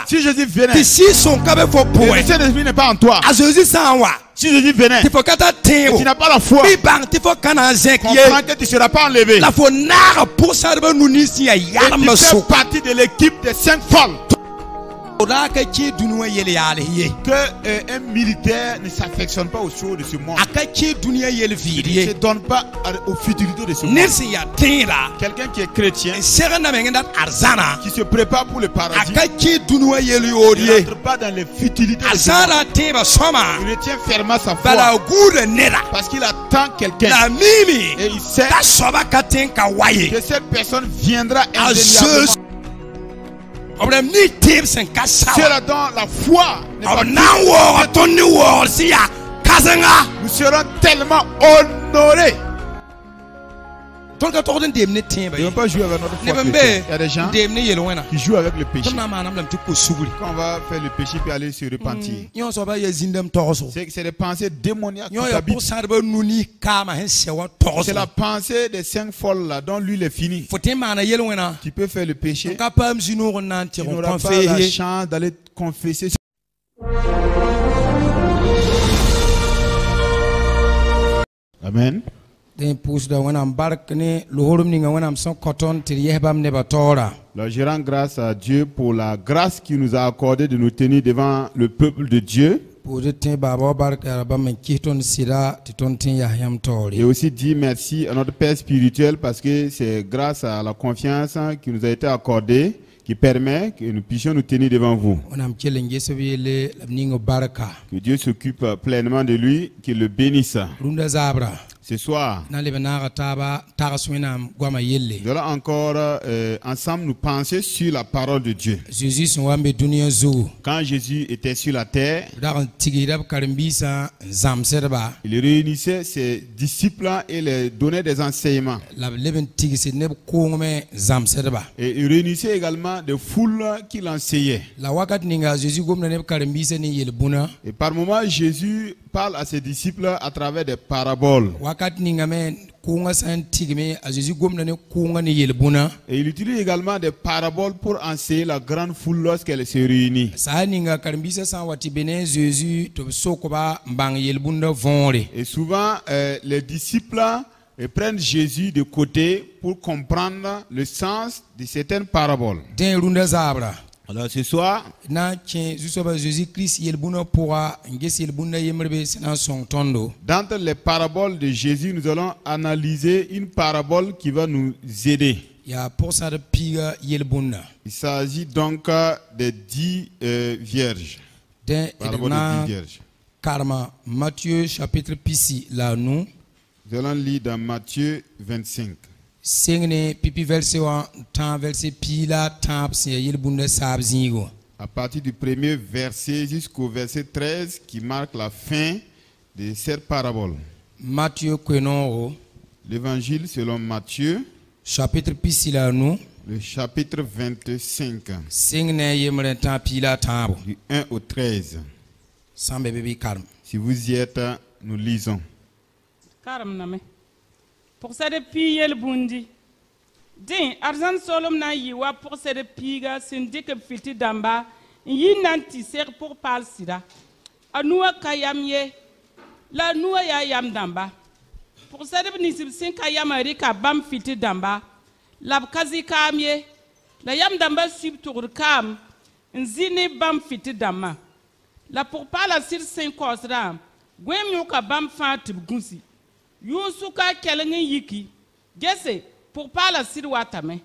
si Jésus venait, le Saint-Esprit n'est pas en toi. Si Jésus venait, tu n'as pas la foi, comprends que tu ne seras pas enlevé. Et tu fais partie de l'équipe des 5 folles. Que un militaire ne s'affectionne pas aux choses de ce monde. Ne se donne pas aux futilités de ce monde. Quelqu'un qui est chrétien, qui se prépare pour le paradis, ne rentre pas dans les futilités de ce monde. Il retient fermement sa foi parce qu'il attend quelqu'un. Et il sait que cette personne viendra indéniablement. Cela dans la foi. Nous serons tellement honorés. Ne pas jouer avec notre foi. Il y a des gens qui jouent avec le péché. Quand on va faire le péché puis aller se repentir, c'est des pensées démoniaques. C'est la pensée des 5 folles là, dont lui est fini. Tu peux faire le péché. Tu n'auras pas la chance d'aller confesser. Amen. Alors, je rends grâce à Dieu pour la grâce qu'il nous a accordée de nous tenir devant le peuple de Dieu. Et aussi dire merci à notre Père spirituel parce que c'est grâce à la confiance qui nous a été accordée qui permet que nous puissions nous tenir devant vous. Que Dieu s'occupe pleinement de lui, qu'il le bénisse. Ce soir, nous allons encore ensemble nous penser sur la parole de Dieu. Quand Jésus était sur la terre, il réunissait ses disciples et les donnait des enseignements. Et il réunissait également des foules qu'il enseignait. Et par moments, Jésus parle à ses disciples à travers des paraboles. Et il utilise également des paraboles pour enseigner la grande foule lorsqu'elle se réunit. Et souvent, les disciples prennent Jésus de côté pour comprendre le sens de certaines paraboles. Alors ce soir, dans les paraboles de Jésus, nous allons analyser une parabole qui va nous aider. Il s'agit donc des 10 vierges. Parabole des 10 vierges. Matthieu chapitre Pissi là nous. Nous allons lire dans Matthieu 25. À partir du premier verset jusqu'au verset 13 qui marque la fin de cette parabole. L'évangile selon Matthieu, chapitre le chapitre 25, du 1 au 13. Si vous y êtes, nous lisons. Pour cette pille le bundi. Din argent solom na yiwa pour cette pille syndic fiti damba yi nanti ser pour pal sida. Anua kayamye la noua ya yam damba. Pour cette nisib sin kayam rika bam fiti damba. La kazi kamye la yam damba sub tour kam nzini bam fiti damba. La pour pala sir 5 kosra gwem yoka bam fatib gunsi. Yusuka kelenge yiki gese pour pas la sirwatame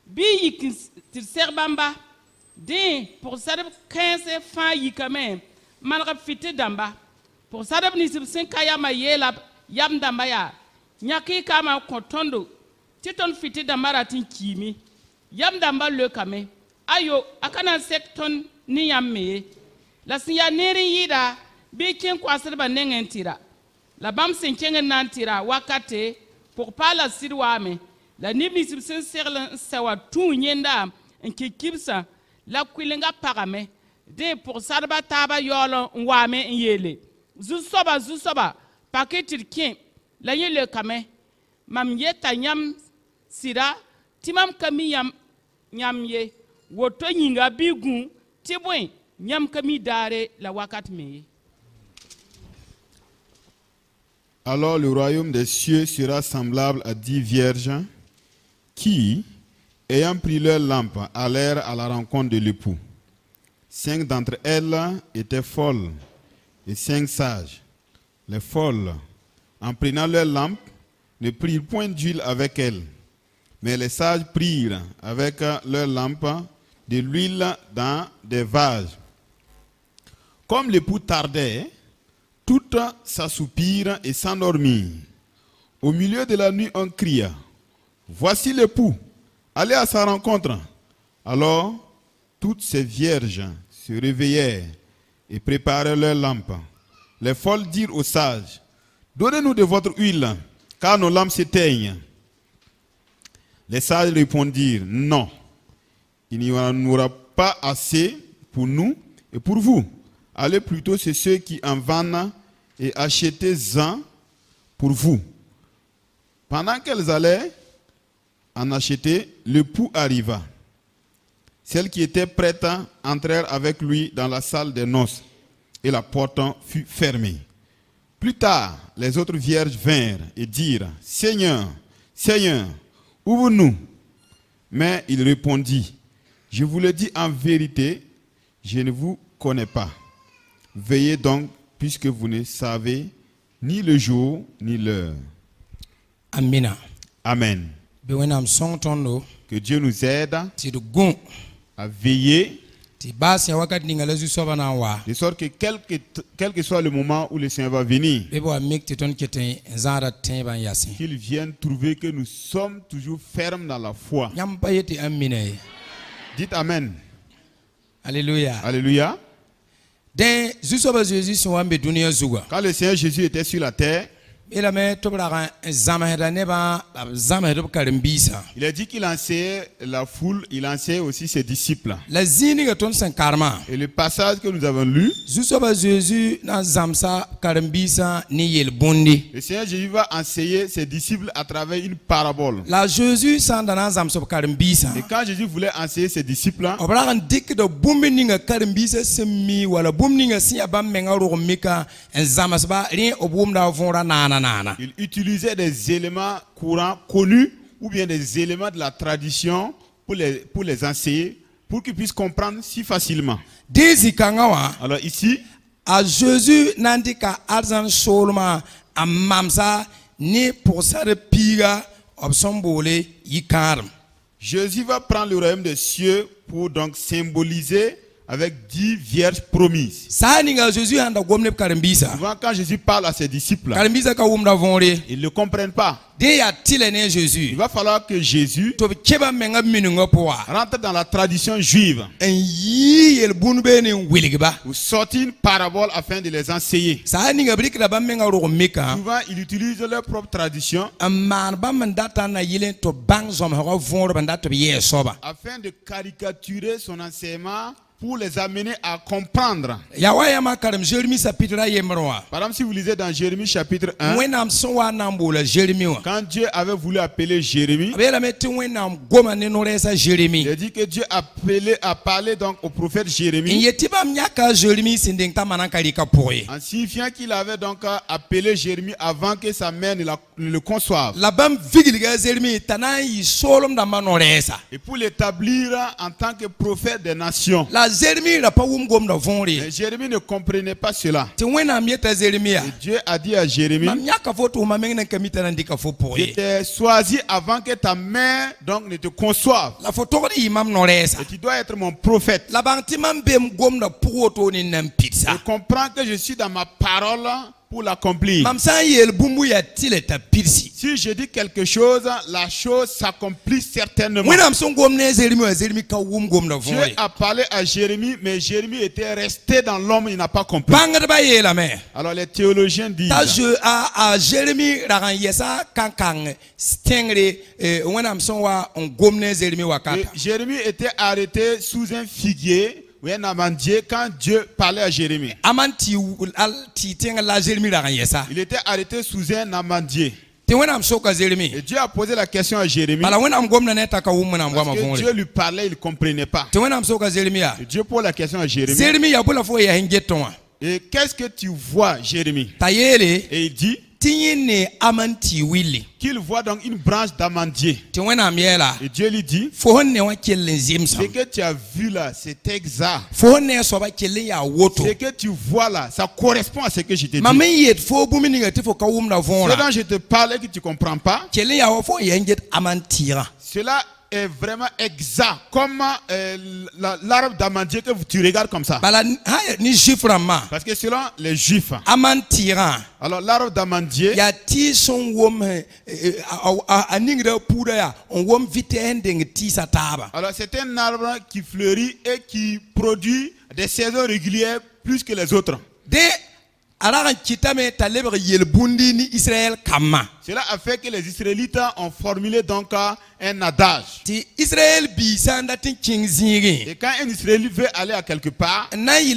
bi yiki tir serbamba de pour sadab 15 fa yikame malra fiti damba pour sadab ni sibsin kayama yela yam damba ya nyaki kama kontondo titon fiti damba ratin kimi yam damba le kame ayo akana sekton ni yamme la sinya neri yida bi ken kwasirba nengentira la bam senkengen nantira wakate pour pas la sirwame la nibni sibsen serlen sawa tu nyenda nke kibsa la kwilenga parame de pour sarba taba yolo wame yele zusoba paketir kin la yele kame mam yeta nyam sira timam kami nyam ye woto nyinga bigun Tibouin, nyam kami dare la wakat me. Alors le royaume des cieux sera semblable à 10 vierges qui, ayant pris leur lampe, allèrent à la rencontre de l'époux. 5 d'entre elles étaient folles et 5 sages. Les folles, en prenant leur lampe, ne prirent point d'huile avec elles. Mais les sages prirent avec leur lampe de l'huile dans des vases. Comme l'époux tardait, toutes s'assoupirent et s'endormirent. Au milieu de la nuit, on cria, « Voici l'époux, allez à sa rencontre. » Alors, toutes ces vierges se réveillèrent et préparèrent leurs lampes. Les folles dirent aux sages, « Donnez-nous de votre huile, car nos lampes s'éteignent. » Les sages répondirent, « Non, il n'y en aura pas assez pour nous et pour vous. Allez plutôt chez ceux qui en vendent et achetez-en pour vous. » Pendant qu'elles allaient en acheter, l'époux arriva. Celles qui étaient prêtes entrèrent avec lui dans la salle des noces et la porte fut fermée. Plus tard, les autres vierges vinrent et dirent, « Seigneur, Seigneur, ouvre-nous. » Mais il répondit, « Je vous le dis en vérité, je ne vous connais pas. Veillez donc, puisque vous ne savez ni le jour ni l'heure. » Amina. Amen. Que Dieu nous aide à veiller, de sorte que quel que soit le moment où le Seigneur va venir, qu'il vienne trouver que nous sommes toujours fermes dans la foi. Dites Amen. Alléluia. Alléluia. Quand le Seigneur Jésus était sur la terre, il a dit qu'il enseignait la foule, il enseignait aussi ses disciples. Et le passage que nous avons lu, le Seigneur Jésus va enseigner ses disciples à travers une parabole. Et quand Jésus voulait enseigner ses disciples, il utilisait des éléments courants connus ou bien des éléments de la tradition pour les enseigner, pour qu'ils puissent comprendre si facilement. Alors ici, à Jésus n'indika arzan solma amamsa ni pour ça de piga obsombole yikarm. Jésus va prendre le royaume des cieux pour donc symboliser avec 10 vierges promises. Souvent quand Jésus parle à ses disciples, ils ne le comprennent pas. Il va falloir que Jésus rentre dans la tradition juive ou sortir une parabole afin de les enseigner. Souvent ils utilisent leur propre tradition afin de caricaturer son enseignement pour les amener à comprendre. Par exemple, si vous lisez dans Jérémie chapitre 1, quand Dieu avait voulu appeler Jérémie, il a dit que Dieu a parlé donc au prophète Jérémie, en signifiant qu'il avait donc appelé Jérémie avant que sa mère ne le conçoive. Et pour l'établir en tant que prophète des nations. Mais Jérémie ne comprenait pas cela. Et Dieu a dit à Jérémie, je t'ai choisi avant que ta mère donc ne te conçoive. Et tu dois être mon prophète. Je comprends que je suis dans ma parole pour l'accomplir. Si je dis quelque chose, la chose s'accomplit certainement. Dieu a parlé à Jérémie, mais Jérémie était resté dans l'homme, il n'a pas compris. Alors les théologiens disent, Jérémie était arrêté sous un figuier ou un amandier quand Dieu parlait à Jérémie. Il était arrêté sous un amandier. Et Dieu a posé la question à Jérémie. Parce que Dieu lui parlait, il ne comprenait pas. Et Dieu pose la question à Jérémie. Et qu'est-ce que tu vois, Jérémie? Et il dit qu'il voit donc une branche d'amandier. Et Dieu lui dit, ce que tu as vu là, c'est exact. Ce que tu vois là, ça correspond à ce que je te dis. Ce dont je te parle et que tu ne comprends pas, cela est vraiment exact, comme l'arbre d'amandier que tu regardes comme ça. Parce que selon les Juifs, alors l'arbre d'amandier, alors c'est un arbre qui fleurit et qui produit des saisons régulières plus que les autres. Cela a fait que les Israélites ont formulé donc un adage. Et quand un Israélite veut aller à quelque part, s'il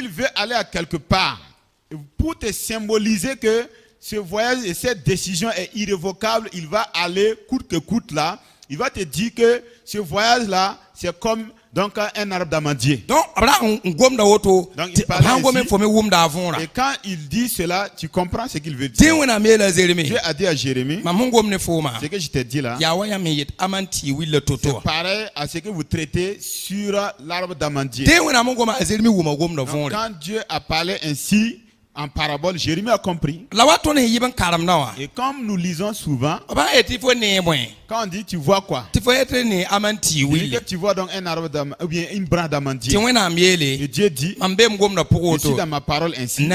veut aller à quelque part, pour te symboliser que ce voyage et cette décision est irrévocable, il va aller coûte que coûte là. Il va te dire que ce voyage là, c'est comme donc un arbre d'amandier. Donc il parlait ainsi, et quand il dit cela, tu comprends ce qu'il veut dire. Dieu a dit à Jérémie, ce que je t'ai dit là, c'est pareil à ce que vous traitez sur l'arbre d'amandier. Donc, quand Dieu a parlé ainsi en parabole, Jérémie a compris. Et comme nous lisons souvent, quand on dit tu vois quoi, que tu vois donc un arbre ou bien une branche d'amandier. Et Dieu dit, je suis dans ma parole ainsi,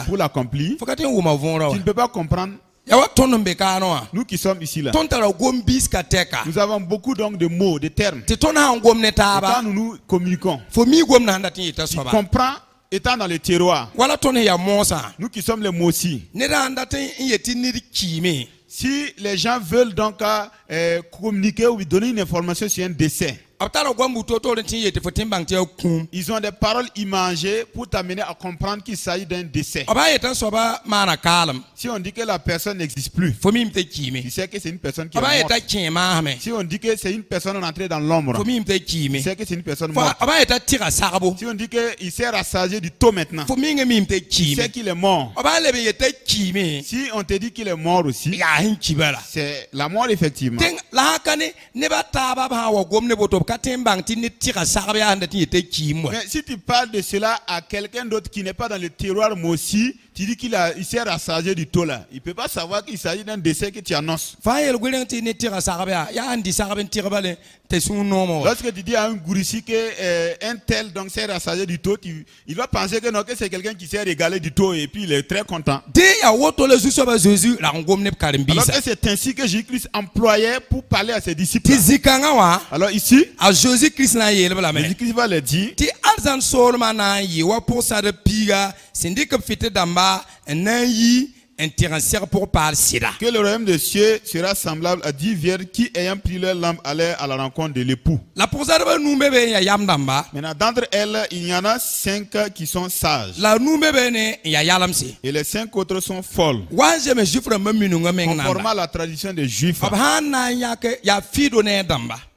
pour l'accomplir, tu ne peux pas comprendre. Nous qui sommes ici là, nous avons beaucoup donc de mots, de termes. Et quand nous communiquons, tu comprends. Étant dans le terroir, nous qui sommes les Mossi, si les gens veulent donc communiquer ou donner une information sur un décès, ils ont des paroles imagées pour t'amener à comprendre qu'il s'agit d'un décès. Si on dit que la personne n'existe plus, tu sais que c'est une personne qui est morte. Si on dit que c'est une personne entrée dans l'ombre, tu sais que c'est une personne morte. Si on dit qu'il s'est rassasié du taux maintenant, tu sais qu'il est mort. Si on te dit qu'il est mort aussi, c'est la mort effectivement. Mais si tu parles de cela à quelqu'un d'autre qui n'est pas dans le terroir Mossi, tu dis qu'il s'est rassasié du taux là. Il ne peut pas savoir qu'il s'agit d'un décès que tu annonces. Lorsque tu dis à un Gourissi qu'un tel donc s'est rassasié du taux, il va penser que c'est quelqu'un qui s'est régalé du taux et puis il est très content. Alors que c'est ainsi que Jésus-Christ employait pour parler à ses disciples. Alors ici, Jésus-Christ va le dire. Que le royaume des cieux sera semblable à 10 vierges qui, ayant pris leur lampe, allaient à la rencontre de l'époux. Maintenant, d'entre elles, il y en a 5 qui sont sages. Et les 5 autres sont folles. Conformément à la tradition des Juifs.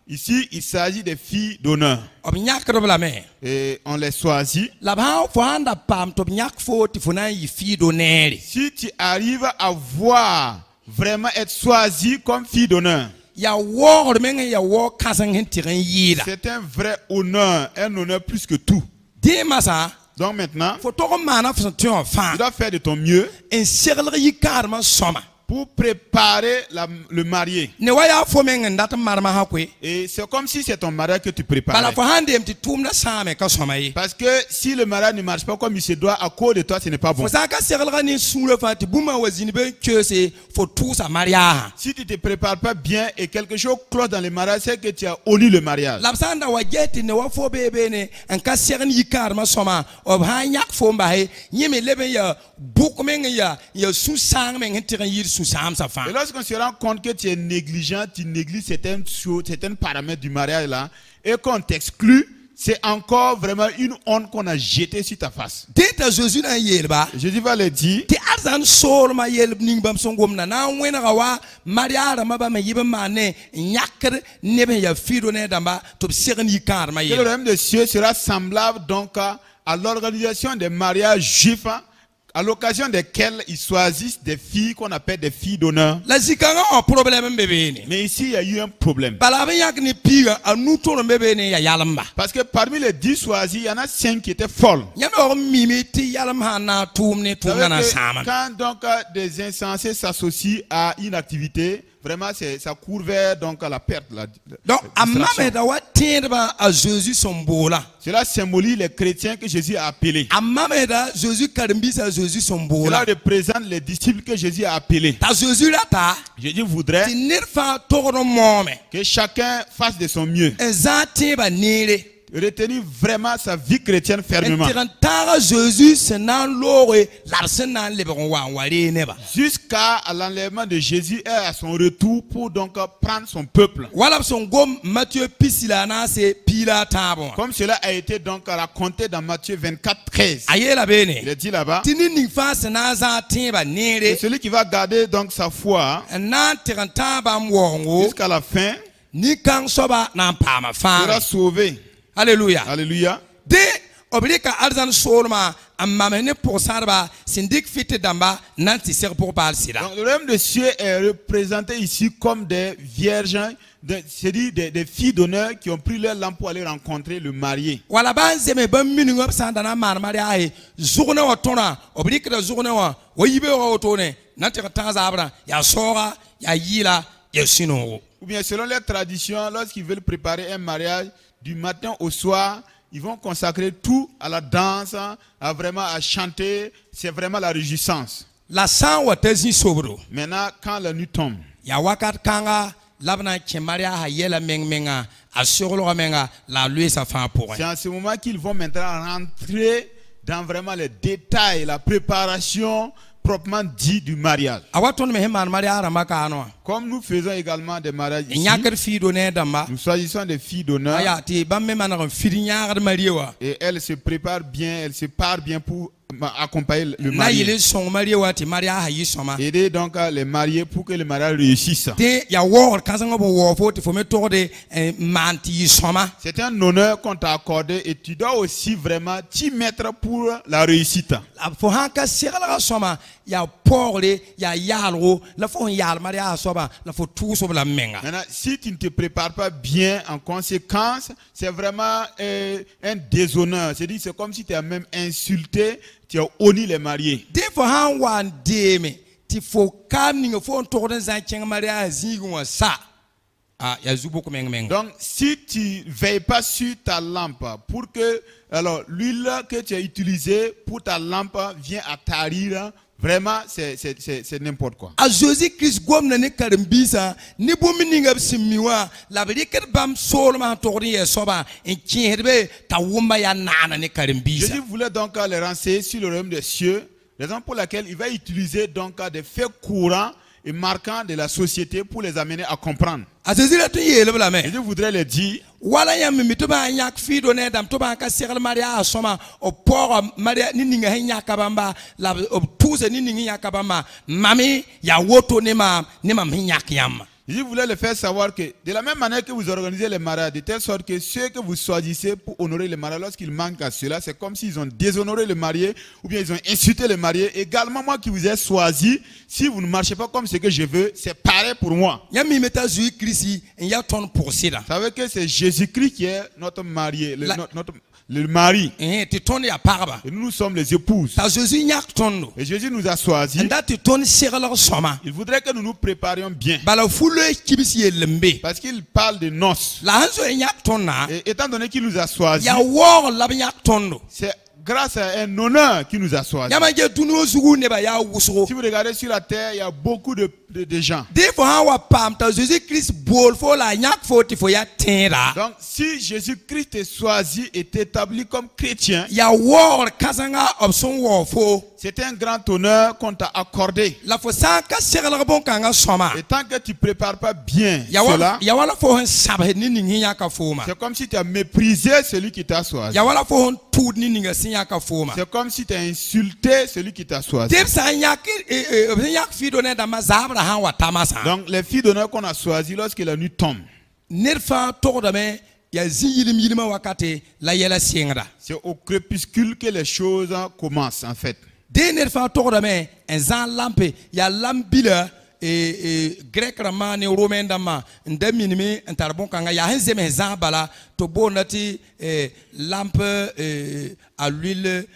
Ici, il s'agit des filles d'honneur. Et on les choisit. Si tu arrives à voir vraiment être choisi comme fille d'honneur, c'est un vrai honneur, un honneur plus que tout. Donc maintenant, tu dois faire de ton mieux pour préparer le marié. Et c'est comme si c'est ton mariage que tu prépares. Parce que si le mariage ne marche pas comme il se doit, à cause de toi, ce n'est pas bon. Si tu ne te prépares pas bien et quelque chose cloche dans le mariage, c'est que tu as honni le mariage. Et lorsqu'on se rend compte que tu es négligent, tu négliges certaines choses, certains paramètres du mariage là, et qu'on t'exclut, c'est encore vraiment une honte qu'on a jetée sur ta face. Jésus va le dire. Le royaume des cieux sera semblable donc à l'organisation des mariages juifs, à l'occasion desquels ils choisissent des filles qu'on appelle des filles d'honneur. Mais ici, il y a eu un problème. Parce que parmi les 10 choisis, il y en a 5 qui étaient folles. Quand donc des insensés s'associent à une activité, vraiment ça court vers donc à la perte. Donc, cela symbolise les chrétiens que Jésus a appelés. Cela représente les disciples que Jésus a appelés. Jésus voudrait que chacun fasse de son mieux. Retenir vraiment sa vie chrétienne fermement. Jusqu'à l'enlèvement de Jésus et à son retour pour donc prendre son peuple. Comme cela a été donc raconté dans Matthieu 24:13. Il est dit là-bas. Et celui qui va garder donc sa foi jusqu'à la fin sera sauvé. Alléluia. Alléluia. De oblika arzan sorma amamene pour sarba syndic fit damba nanti ser pour parler sida. Donc le royaume des cieux est représenté ici comme des vierges, c'est-à-dire des filles d'honneur qui ont pris leur lampe pour aller rencontrer le marié. Wala banze me bam minu ngop sandana mar maria e zurna watona oblika da zurna wa wayibe wa otone nanti tanza abra ya sora ya yila ya sino. Ou bien selon les traditions, lorsqu'ils veulent préparer un mariage, du matin au soir, ils vont consacrer tout à la danse, à chanter. C'est vraiment la réjouissance. Maintenant, quand la nuit tombe, c'est à ce moment qu'ils vont maintenant rentrer dans vraiment les détails, la préparation proprement dit du mariage. Comme nous faisons également des mariages ici, nous choisissons des filles d'honneur et elles se préparent bien, elles se parent bien pour accompagner le marié. Aider donc les mariés pour que le mariage réussisse. C'est un honneur qu'on t'a accordé et tu dois aussi vraiment t'y mettre pour la réussite. Maintenant, si tu ne te prépares pas bien en conséquence, c'est vraiment un déshonneur. C'est-à-dire, c'est comme si tu as même insulté, tu as honni les mariés. Donc, si tu ne veilles pas sur ta lampe pour que l'huile que tu as utilisée pour ta lampe vienne à tarir, vraiment, c'est n'importe quoi. Jésus voulait donc les renseigner sur le royaume des cieux, raison pour laquelle il va utiliser donc des faits courants et marquants de la société pour les amener à comprendre. Je voudrais le dire. Je voulais le faire savoir que de la même manière que vous organisez les mariages, de telle sorte que ceux que vous choisissez pour honorer le mariage, lorsqu'ils manquent à cela, c'est comme s'ils ont déshonoré le marié ou bien ils ont insulté le marié. Également, moi qui vous ai choisi, si vous ne marchez pas comme ce que je veux, c'est pareil pour moi. Ça veut dire que c'est Jésus-Christ qui est notre marié, le mari. Et nous sommes les épouses. Et Jésus nous a choisis. Il voudrait que nous nous préparions bien. Parce qu'il parle de noces. Et étant donné qu'il nous a choisis, c'est grâce à un honneur qui nous a choisis. Si vous regardez sur la terre, il y a beaucoup de de gens. Donc si Jésus-Christ est choisi, est établi comme chrétien, c'est un grand honneur qu'on t'a accordé. Et tant que tu ne prépares pas bien cela, c'est comme si tu as méprisé celui qui t'a choisi. C'est comme si tu as insulté celui qui t'a choisi. Donc les filles d'honneur qu'on a choisies lorsque la nuit tombe, c'est au crépuscule que les choses commencent en fait. Grec ramane romain dama ndemini entarbon kanga ya henzeme zambala to bonati lampe à l'huile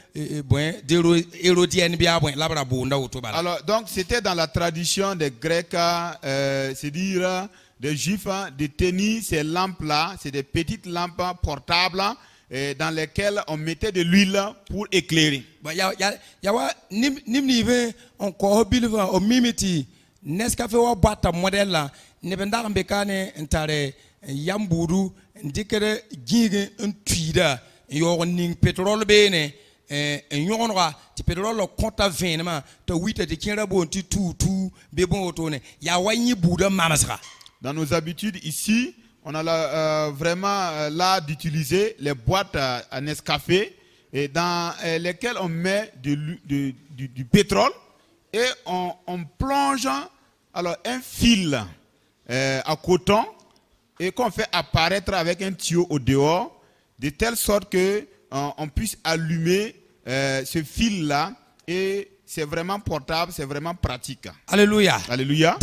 hérodienne bien bon labra bonda autobala. Alors donc c'était dans la tradition des Grecs, c'est-à-dire des Juifs, de tenir ces lampes là, c'est des petites lampes portables dans lesquelles on mettait de l'huile pour éclairer. Yawa nimnive on kohobilva o mimiti Nescafe wa boîte modèle là ne benda mbekane ntare yamburu ndikere gige ntuida yo ning pétrole bene nyorwa ti pétrole compta 20 ma to 8 de kinra bon ti tout be bon otone ya wanyi bouda mamasra. Dans nos habitudes ici, on a vraiment l'art d'utiliser les boîtes à Nescafé et dans lesquelles on met du pétrole. Et on plonge alors un fil à coton et qu'on fait apparaître avec un tuyau au dehors de telle sorte que on puisse allumer ce fil là et c'est vraiment portable, c'est vraiment pratique. Alléluia. Alléluia.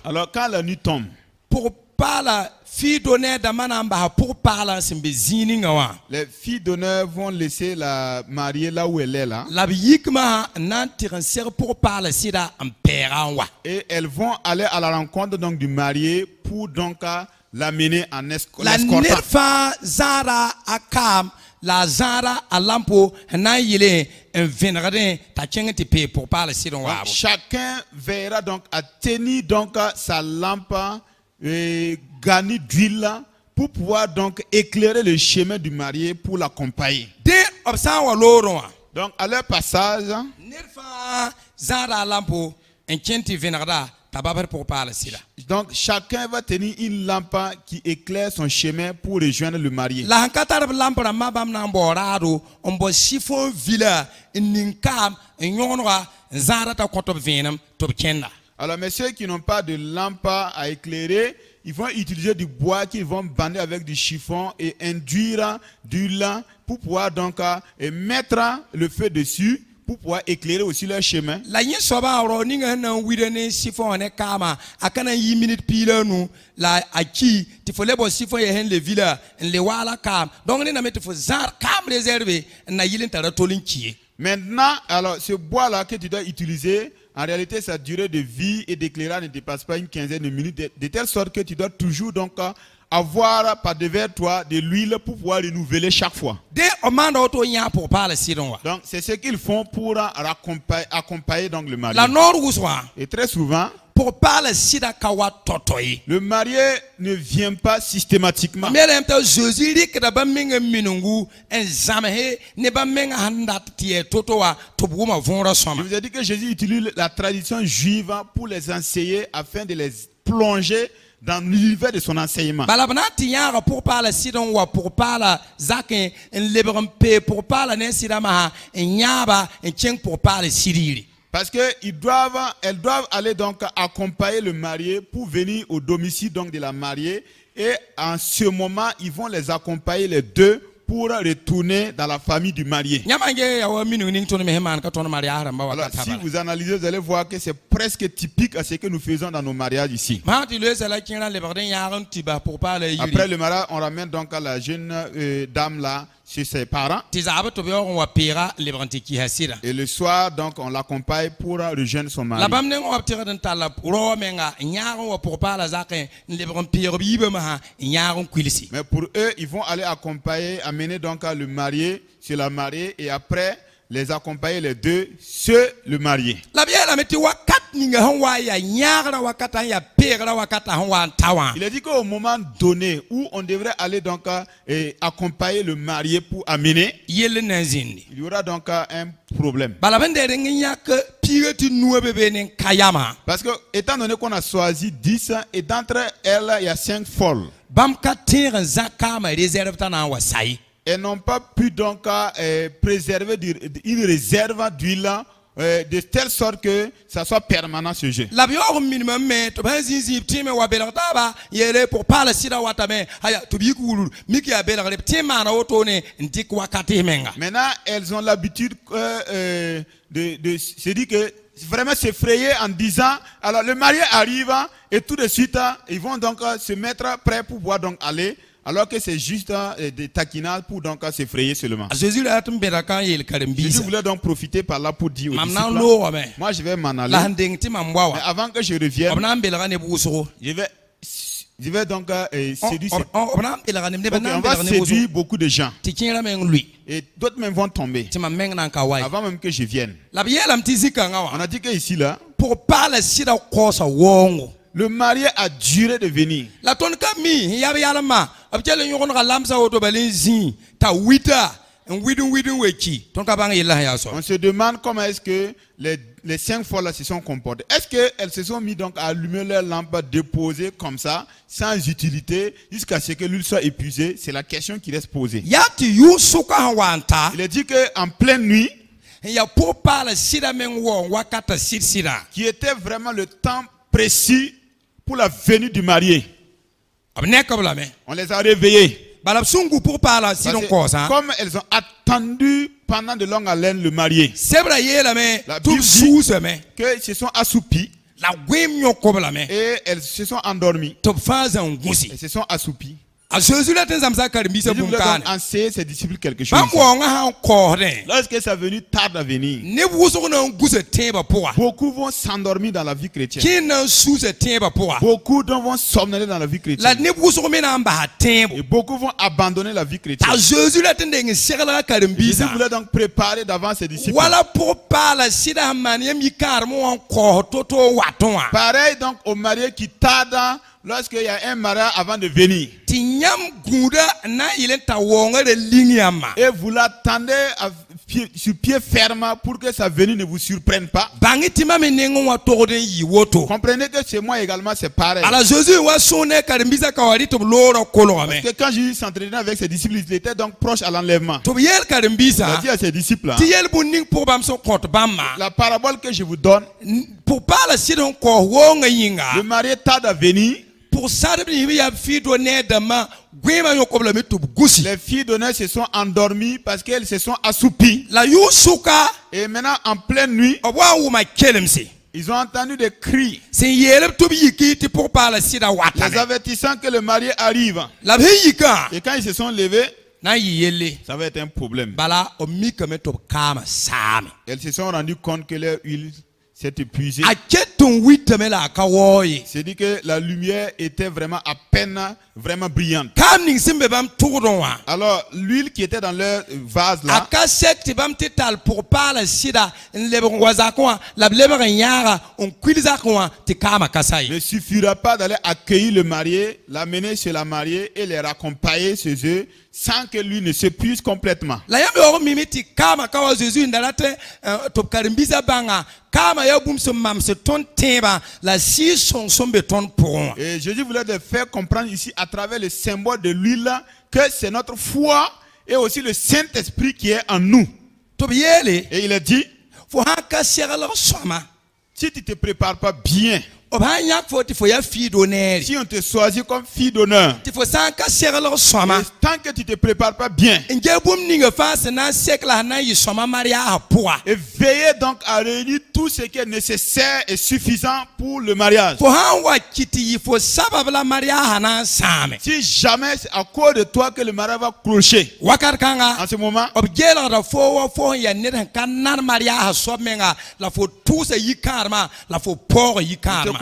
Alors quand la nuit tombe, pour parler filles d'honneur pour parler les filles d'honneur vont laisser la mariée là où elle est là. Et elles vont aller à la rencontre donc du marié pour donc l'amener en escorte. La Zara à lampo naïle un vénéradin t'as pour parler si l'on va. Chacun verra donc à tenir donc sa lampe garnie d'huile pour pouvoir donc éclairer le chemin du marié pour l'accompagner. Donc à leur passage, donc chacun va tenir une lampe qui éclaire son chemin pour rejoindre le marié. Alors mais ceux qui n'ont pas de lampe à éclairer, ils vont utiliser du bois qu'ils vont bander avec du chiffon et induire du lin pour pouvoir donc mettre le feu dessus pour pouvoir éclairer aussi leur chemin. La yin soba ro ninga na widene chiffon ne kama akana yi minute pile nu la aki ti fo lebo chiffon ye hen le villa le wala kam donc ni na mettre fo zar kam réservé na yilin tara tolin kié. Maintenant alors ce bois là que tu dois utiliser, en réalité sa durée de vie et d'éclairage ne dépasse pas une quinzaine de minutes, de telle sorte que tu dois toujours donc avoir par devers toi de l'huile pour pouvoir renouveler chaque fois. Donc c'est ce qu'ils font pour accompagner donc le marié. Et très souvent, le marié ne vient pas systématiquement. Je vous ai dit que Jésus utilise la tradition juive pour les enseigner afin de les plonger dans l'univers de son enseignement. Pour parler parce que elles doivent aller donc accompagner le marié pour venir au domicile donc de la mariée, et en ce moment ils vont les accompagner les deux pour retourner dans la famille du marié. Alors, si vous analysez, vous allez voir que c'est presque typique à ce que nous faisons dans nos mariages ici. Après le mariage, on ramène donc à la jeune dame là chez ses parents. Et le soir, donc, on l'accompagne pour rejoindre son mari. Mais pour eux, ils vont aller amener donc le marié chez la mariée et après les accompagner les deux chez le marié. Il a dit qu'au moment donné où on devrait aller donc accompagner le marié pour amener, il y aura donc un problème. Parce que étant donné qu'on a choisi 10 et d'entre elles il y a 5 folles. Elles n'ont pas pu donc préserver une réserve d'huile de telle sorte que ça soit permanent ce jeu. Maintenant, elles ont l'habitude de se dire que vraiment s'effrayer en disant, alors le marié arrive et tout de suite ils vont donc se mettre prêts pour pouvoir donc aller. Alors que c'est juste des taquinades pour donc s'effrayer seulement. Jésus voulait donc profiter par là pour dire aux disciples, moi je vais m'en aller. Mais avant que je revienne, je vais donc séduire. On va séduire beaucoup de gens. Et d'autres même vont tomber. Avant même que je vienne. On a dit qu'ici là, le marié a duré de venir. On se demande comment est-ce que les 5 fois là se sont comportées. Est-ce qu'elles se sont mis donc à allumer leur lampe déposée comme ça, sans utilité, jusqu'à ce que l'huile soit épuisée? C'est la question qui reste posée. Il a dit qu'en pleine nuit, qui était vraiment le temps précis pour la venue du marié, on les a réveillés. Comme elles ont attendu pendant de longues haleines le marié, la Bible dit qu'ils se sont assoupis et elles se sont endormies. Elles se sont assoupis. Jésus voulait donc enseigner ses disciples quelque chose. Lorsque sa venue tarde à venir, beaucoup vont s'endormir dans la vie chrétienne. Beaucoup vont somnoler dans la vie chrétienne. Et beaucoup vont abandonner la vie chrétienne. Jésus voulait donc préparer d'avance ses disciples. Pareil donc aux mariés qui tardent lorsqu'il y a un mariage avant de venir. Et vous l'attendez sur pied ferme pour que sa venue ne vous surprenne pas. Comprenez que chez moi également c'est pareil. Parce que quand Jésus s'entraînait avec ses disciples, il était donc proche à l'enlèvement. Il a dit à ses disciples, la parabole que je vous donne, le marié tarde à venir. Les filles d'honneur se sont endormies parce qu'elles se sont assoupies. Et maintenant en pleine nuit, ils ont entendu des cris, les avertissant que le marié arrive. Et quand ils se sont levés, ça va être un problème. Elles se sont rendues compte que leur huile s'est épuisée. C'est-à-dire que la lumière était vraiment à peine vraiment brillante. Alors l'huile qui était dans leur vase là ne suffira pas d'aller accueillir le marié, l'amener chez la mariée et les raccompagner chez eux sans que lui ne s'épuise complètement. Et Jésus voulait de faire comprendre ici à travers le symbole de l'huile que c'est notre foi et aussi le Saint-Esprit qui est en nous. Et il a dit, si tu ne te prépares pas bien, si on te choisit comme fille d'honneur, tant que tu ne te prépares pas bien, et veillez donc à réunir tout ce qui est nécessaire et suffisant pour le mariage. Si jamais c'est à cause de toi que le mariage va clocher, en ce moment,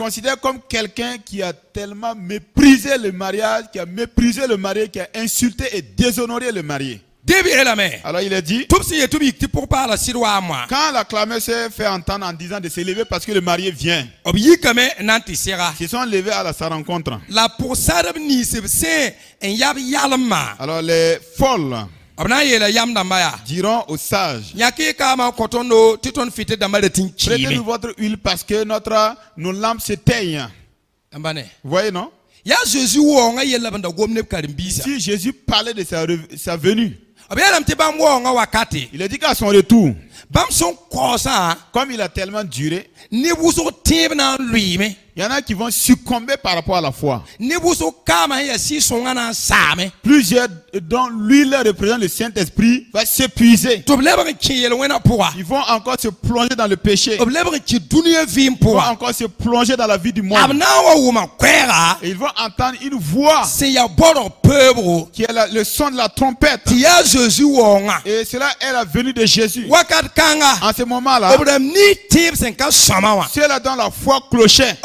je considère comme quelqu'un qui a tellement méprisé le mariage, qui a méprisé le marié, qui a insulté et déshonoré le marié. Alors il a dit, quand la clameur s'est fait entendre en disant de se lever parce que le marié vient, ils se sont levés à sa rencontre. Alors les folles diront aux sages, prêtez-nous votre huile parce que nos lampes s'éteignent. Vous voyez, non? Si Jésus parlait de sa venue, il a dit qu'à son retour, comme il a tellement duré, il y en a qui vont succomber par rapport à la foi. Plusieurs dont l'huile représente le Saint-Esprit va s'épuiser. Ils vont encore se plonger dans le péché. Ils vont encore se plonger dans la vie du monde. Et ils vont entendre une voix qui est le son de la trompette. Et cela est la venue de Jésus. En ce moment-là, ceux-là dont la foi clochait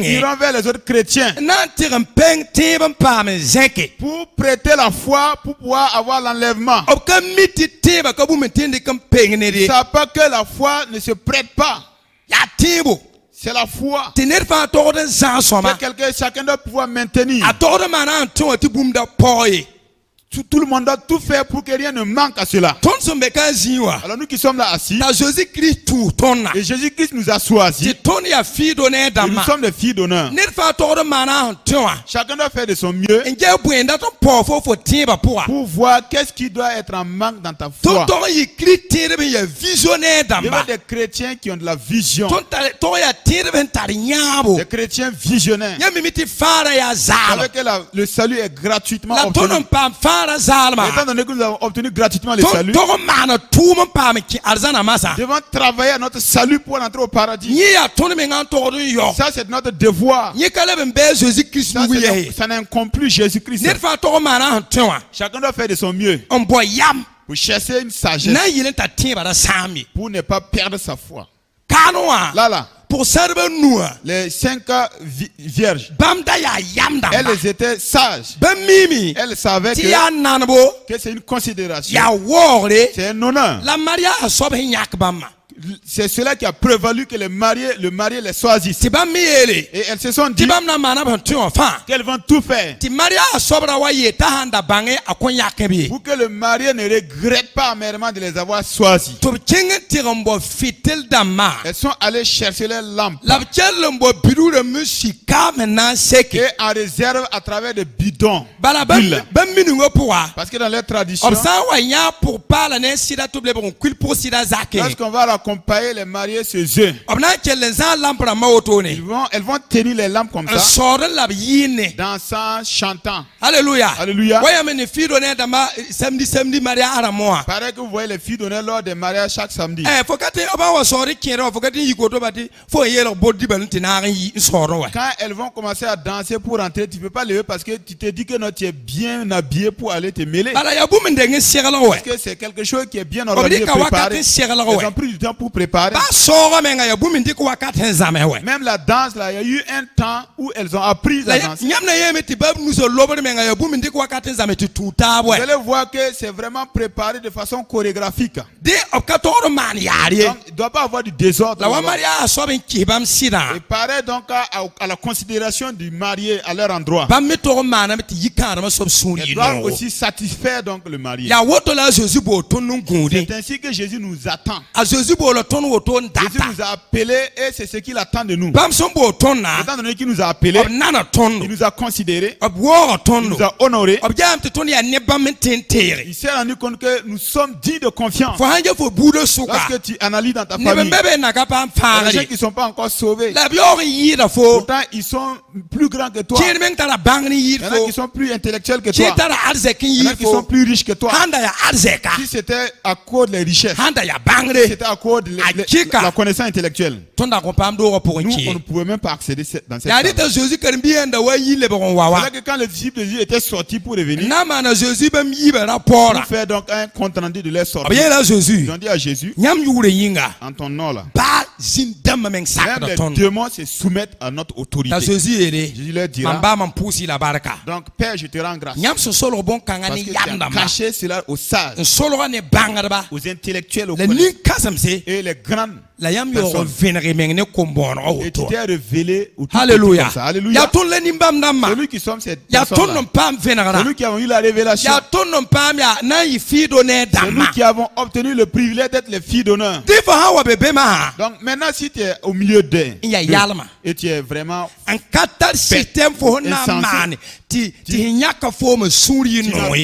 iront vers les autres chrétiens pour prêter la foi, pour pouvoir avoir l'enlèvement. Ils ne savent pas que la foi ne se prête pas. C'est la foi que chacun doit pouvoir maintenir. Tout le monde doit tout faire pour que rien ne manque à cela. Alors nous qui sommes là assis, et Jésus-Christ nous a choisis, et nous sommes des filles d'honneur. Chacun doit faire de son mieux pour voir qu'est-ce qui doit être en manque dans ta foi. Il y a des chrétiens qui ont de la vision, des chrétiens visionnaires, avec le salut est gratuitement obtenu. Étant donné que nous avons obtenu gratuitement le salut, devons travailler à notre salut pour entrer au paradis. Ça c'est notre devoir. Ça n'incombe plus Jésus-Christ. Chacun doit faire de son mieux pour chercher une sagesse, pour ne pas perdre sa foi. Là. Les 5 vierges, elles étaient sages. Elles savaient que c'est une considération, c'est un honneur. C'est cela qui a prévalu que le marié les choisisse. Et elles se sont dit qu'elles vont tout faire pour que le marié ne regrette pas amèrement de les avoir choisis. Elles sont allées chercher les lampes et en réserve à travers des bidons. Parce que dans leur tradition, lorsqu'on va accompagner les mariés chez eux, elles vont tenir les lampes comme ça, dansant, chantant. Alléluia. Alléluia. Pareil que vous voyez les filles d'honneur lors des mariages chaque samedi. Quand elles vont commencer à danser pour rentrer, tu ne peux pas lever parce que tu te dis que non, tu es bien habillé pour aller te mêler. Parce que c'est quelque chose qui est bien organisé, préparé. Elles ont pris du temps pour préparer. Même la danse, là, il y a eu un temps où elles ont appris la danse. Vous allez voir que c'est vraiment préparé de façon chorégraphique. Donc, il ne doit pas avoir du désordre. Et pareil donc à la considération du marié à leur endroit. Elles doivent aussi satisfaire donc le marié. C'est ainsi que Jésus nous attend. Jésus nous a appelés et c'est ce qu'il attend de nous. Étant donné qu'il nous a appelés, il nous a considérés, il nous a honorés. Il s'est rendu compte que nous sommes dignes de confiance. Lorsque tu analyses dans ta famille, les gens qui ne sont pas encore sauvés, pourtant ils sont plus grands que toi. Il y en a qui sont plus intellectuels que toi. Il y en a qui sont plus riches que toi. Si c'était à cause des richesses, c'était à cause de la connaissance intellectuelle, nous on ne pouvait même pas accéder dans cette salle. C'est là que quand les disciples de Jésus étaient sortis pour revenir, pour faire donc un compte rendu de leur sortie, ils ont dit à Jésus, en ton nom là, les démons se soumettent à notre autorité. Jésus leur dira, donc Père, je te rends grâce parce que tu as caché cela aux sages, aux intellectuels, aux connaisseurs et les grandes personnes. Et tu t'es révélé au tout. Alléluia. Alléluia. Celui qui sommes cette personne, celui qui a eu la révélation, celui qui avons obtenu le privilège d'être les filles d'honneur. Donc maintenant, si tu es au milieu d'eux et tu es vraiment tu n'as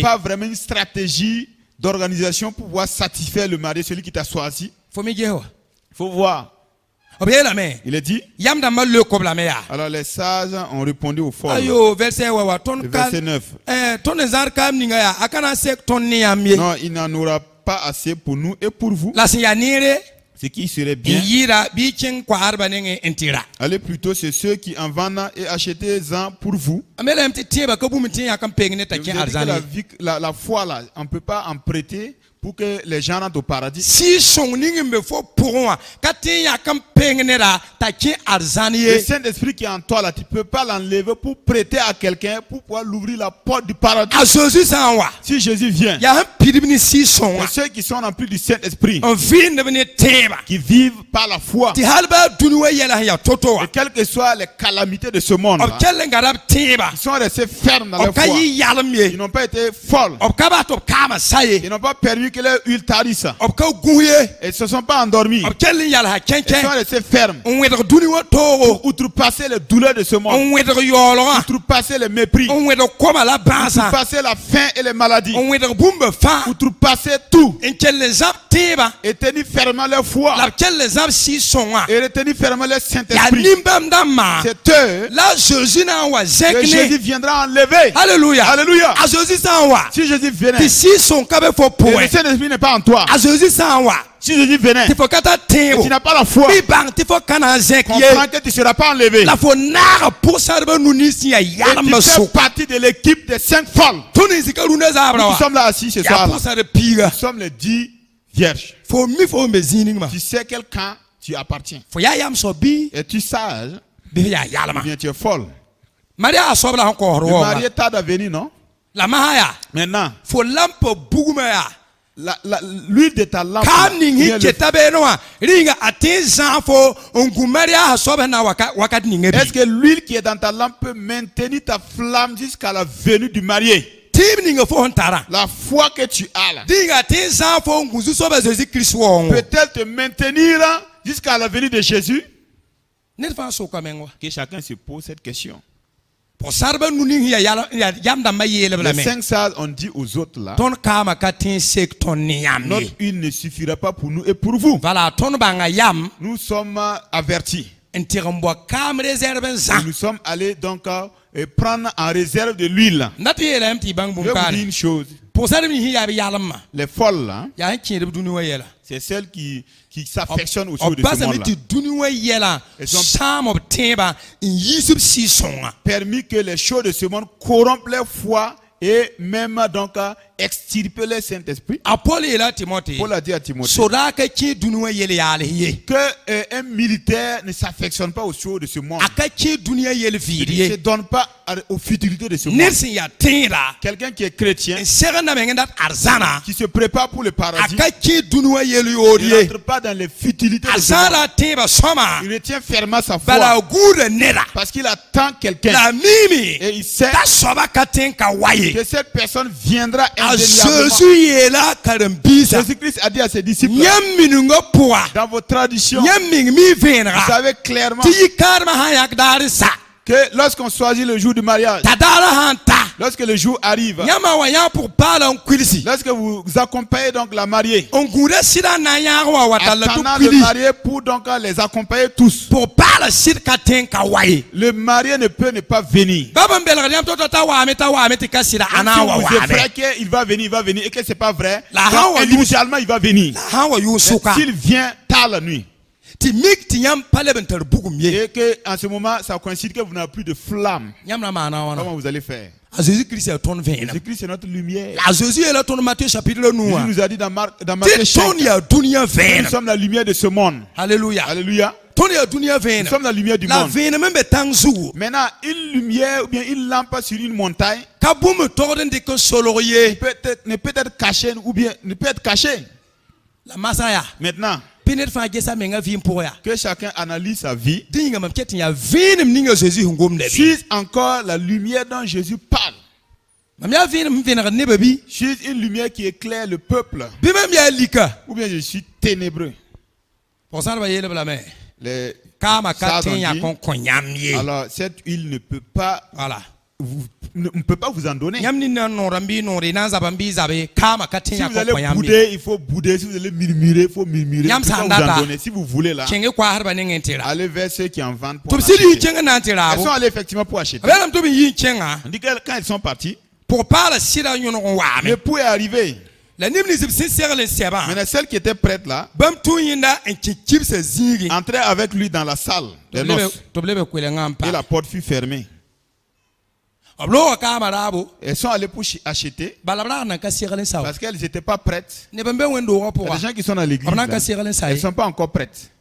pas vraiment une stratégie d'organisation pour pouvoir satisfaire le mari, celui qui t'a choisi. Il faut voir. Il est dit. Alors les sages ont répondu au fort. Verset 9. Non, il n'en aura pas assez pour nous et pour vous. Ce qui serait bien, allez plutôt chez ceux qui en vendent et achetez-en pour vous. La foi là, on ne peut pas en prêter pour que les gens rentrent au paradis. Le Saint-Esprit qui est en toi là, tu ne peux pas l'enlever pour prêter à quelqu'un pour pouvoir l'ouvrir la porte du paradis. Si Jésus vient, ceux qui sont remplis du Saint-Esprit, qui vivent par la foi, et quelles que soient les calamités de ce monde là, ils sont restés fermes dans leur foi. Ils n'ont pas été folles. Ils n'ont pas permis que leur huile tarisse. Ils ne se sont pas endormis. Ils sont restés fermes pour outrepasser les douleurs de ce monde, outrepasser les mépris, outrepasser la faim et les maladies, outrepasser tout et tenir fermement leur foi et retenir fermement leur Saint-Esprit. C'est eux que Jésus viendra enlever. Alléluia. Alléluia. Si Jésus venait, le Saint-Esprit n'est pas en toi. Si Jésus venait, et tu n'as pas la foi, comprends que tu ne seras pas enlevé. Et tu fais partie de l'équipe des 5 folles. Nous sommes là assis ce soir. Nous sommes les 10 vierges. Tu sais quel camp tu appartiens. Et tu sage, ou bien tu es folle. Le marié tarde à venir, non? Maintenant, l'huile de ta lampe. Est-ce que l'huile qui est dans ta lampe peut maintenir ta flamme jusqu'à la venue du marié? La foi que tu as là peut-elle te maintenir jusqu'à la venue de Jésus? Que chacun se pose cette question. Les 5 sages ont dit aux autres là, notre huile ne suffira pas pour nous et pour vous. Nous sommes avertis. Nous sommes allés donc prendre en réserve de l'huile. Je vais vous dire une chose. Les folles là, c'est celles qui s'affectionnent autour de ce monde-là. Elles ont permis que les choses de ce monde corrompent leur foi et même donc extirper le Saint-Esprit. Paul a dit à Timothée qu'un militaire ne s'affectionne pas aux choses de ce monde. Il ne se donne pas aux futilités de ce monde. Quelqu'un qui est chrétien, qui se prépare pour le paradis, il n'entre pas dans les futilités de ce monde. Il retient fermement sa foi parce qu'il attend quelqu'un et il sait que cette personne viendra indéniablement. Jésus-Christ a dit à ses disciples, dans vos traditions, vous savez clairement que lorsqu'on choisit le jour du mariage, lorsque le jour arrive, lorsque vous accompagnez donc la mariée, attendant le marié pour donc les accompagner tous, le marié ne peut ne pas venir. Si vous êtes vrai qu'il va venir et que ce n'est pas vrai, donc, initialement il va venir. S'il vient tard la nuit, Et qu'en ce moment, ça coïncide que vous n'avez plus de flamme. Comment vous allez faire? Jésus-Christ est Jésus-Christ est notre lumière. Jésus est là, ton Matthieu chapitre Il nous a dit dans Matthieu chapitre, nous sommes la lumière de ce monde. Alléluia. Alléluia. Nous sommes la lumière du monde. Maintenant, une lumière ou bien une lampe sur une montagne ne peut être cachée ou bien ne peut être cachée. Maintenant, que chacun analyse sa vie. Suis encore la lumière dont Jésus parle. Suis une lumière qui éclaire le peuple. Ou bien je suis ténébreux. Les alors cette huile ne peut pas, ne peut pas vous en donner. Si vous allez bouder, il faut bouder. Si vous allez murmurer, il faut murmurer. Vous en donner. Si vous voulez là, allez vers ceux qui en vendent pour acheter. Elles sont allées effectivement pour acheter. On dit que quand elles sont parties, l'époux est arrivé. Maintenant, celle qui était prête là, entrait avec lui dans la salle des noces. Et la porte fut fermée. Elles sont allées pour acheter parce qu'elles n'étaient pas prêtes. Il y a des gens qui sont dans l'église, elles ne sont pas encore prêtes.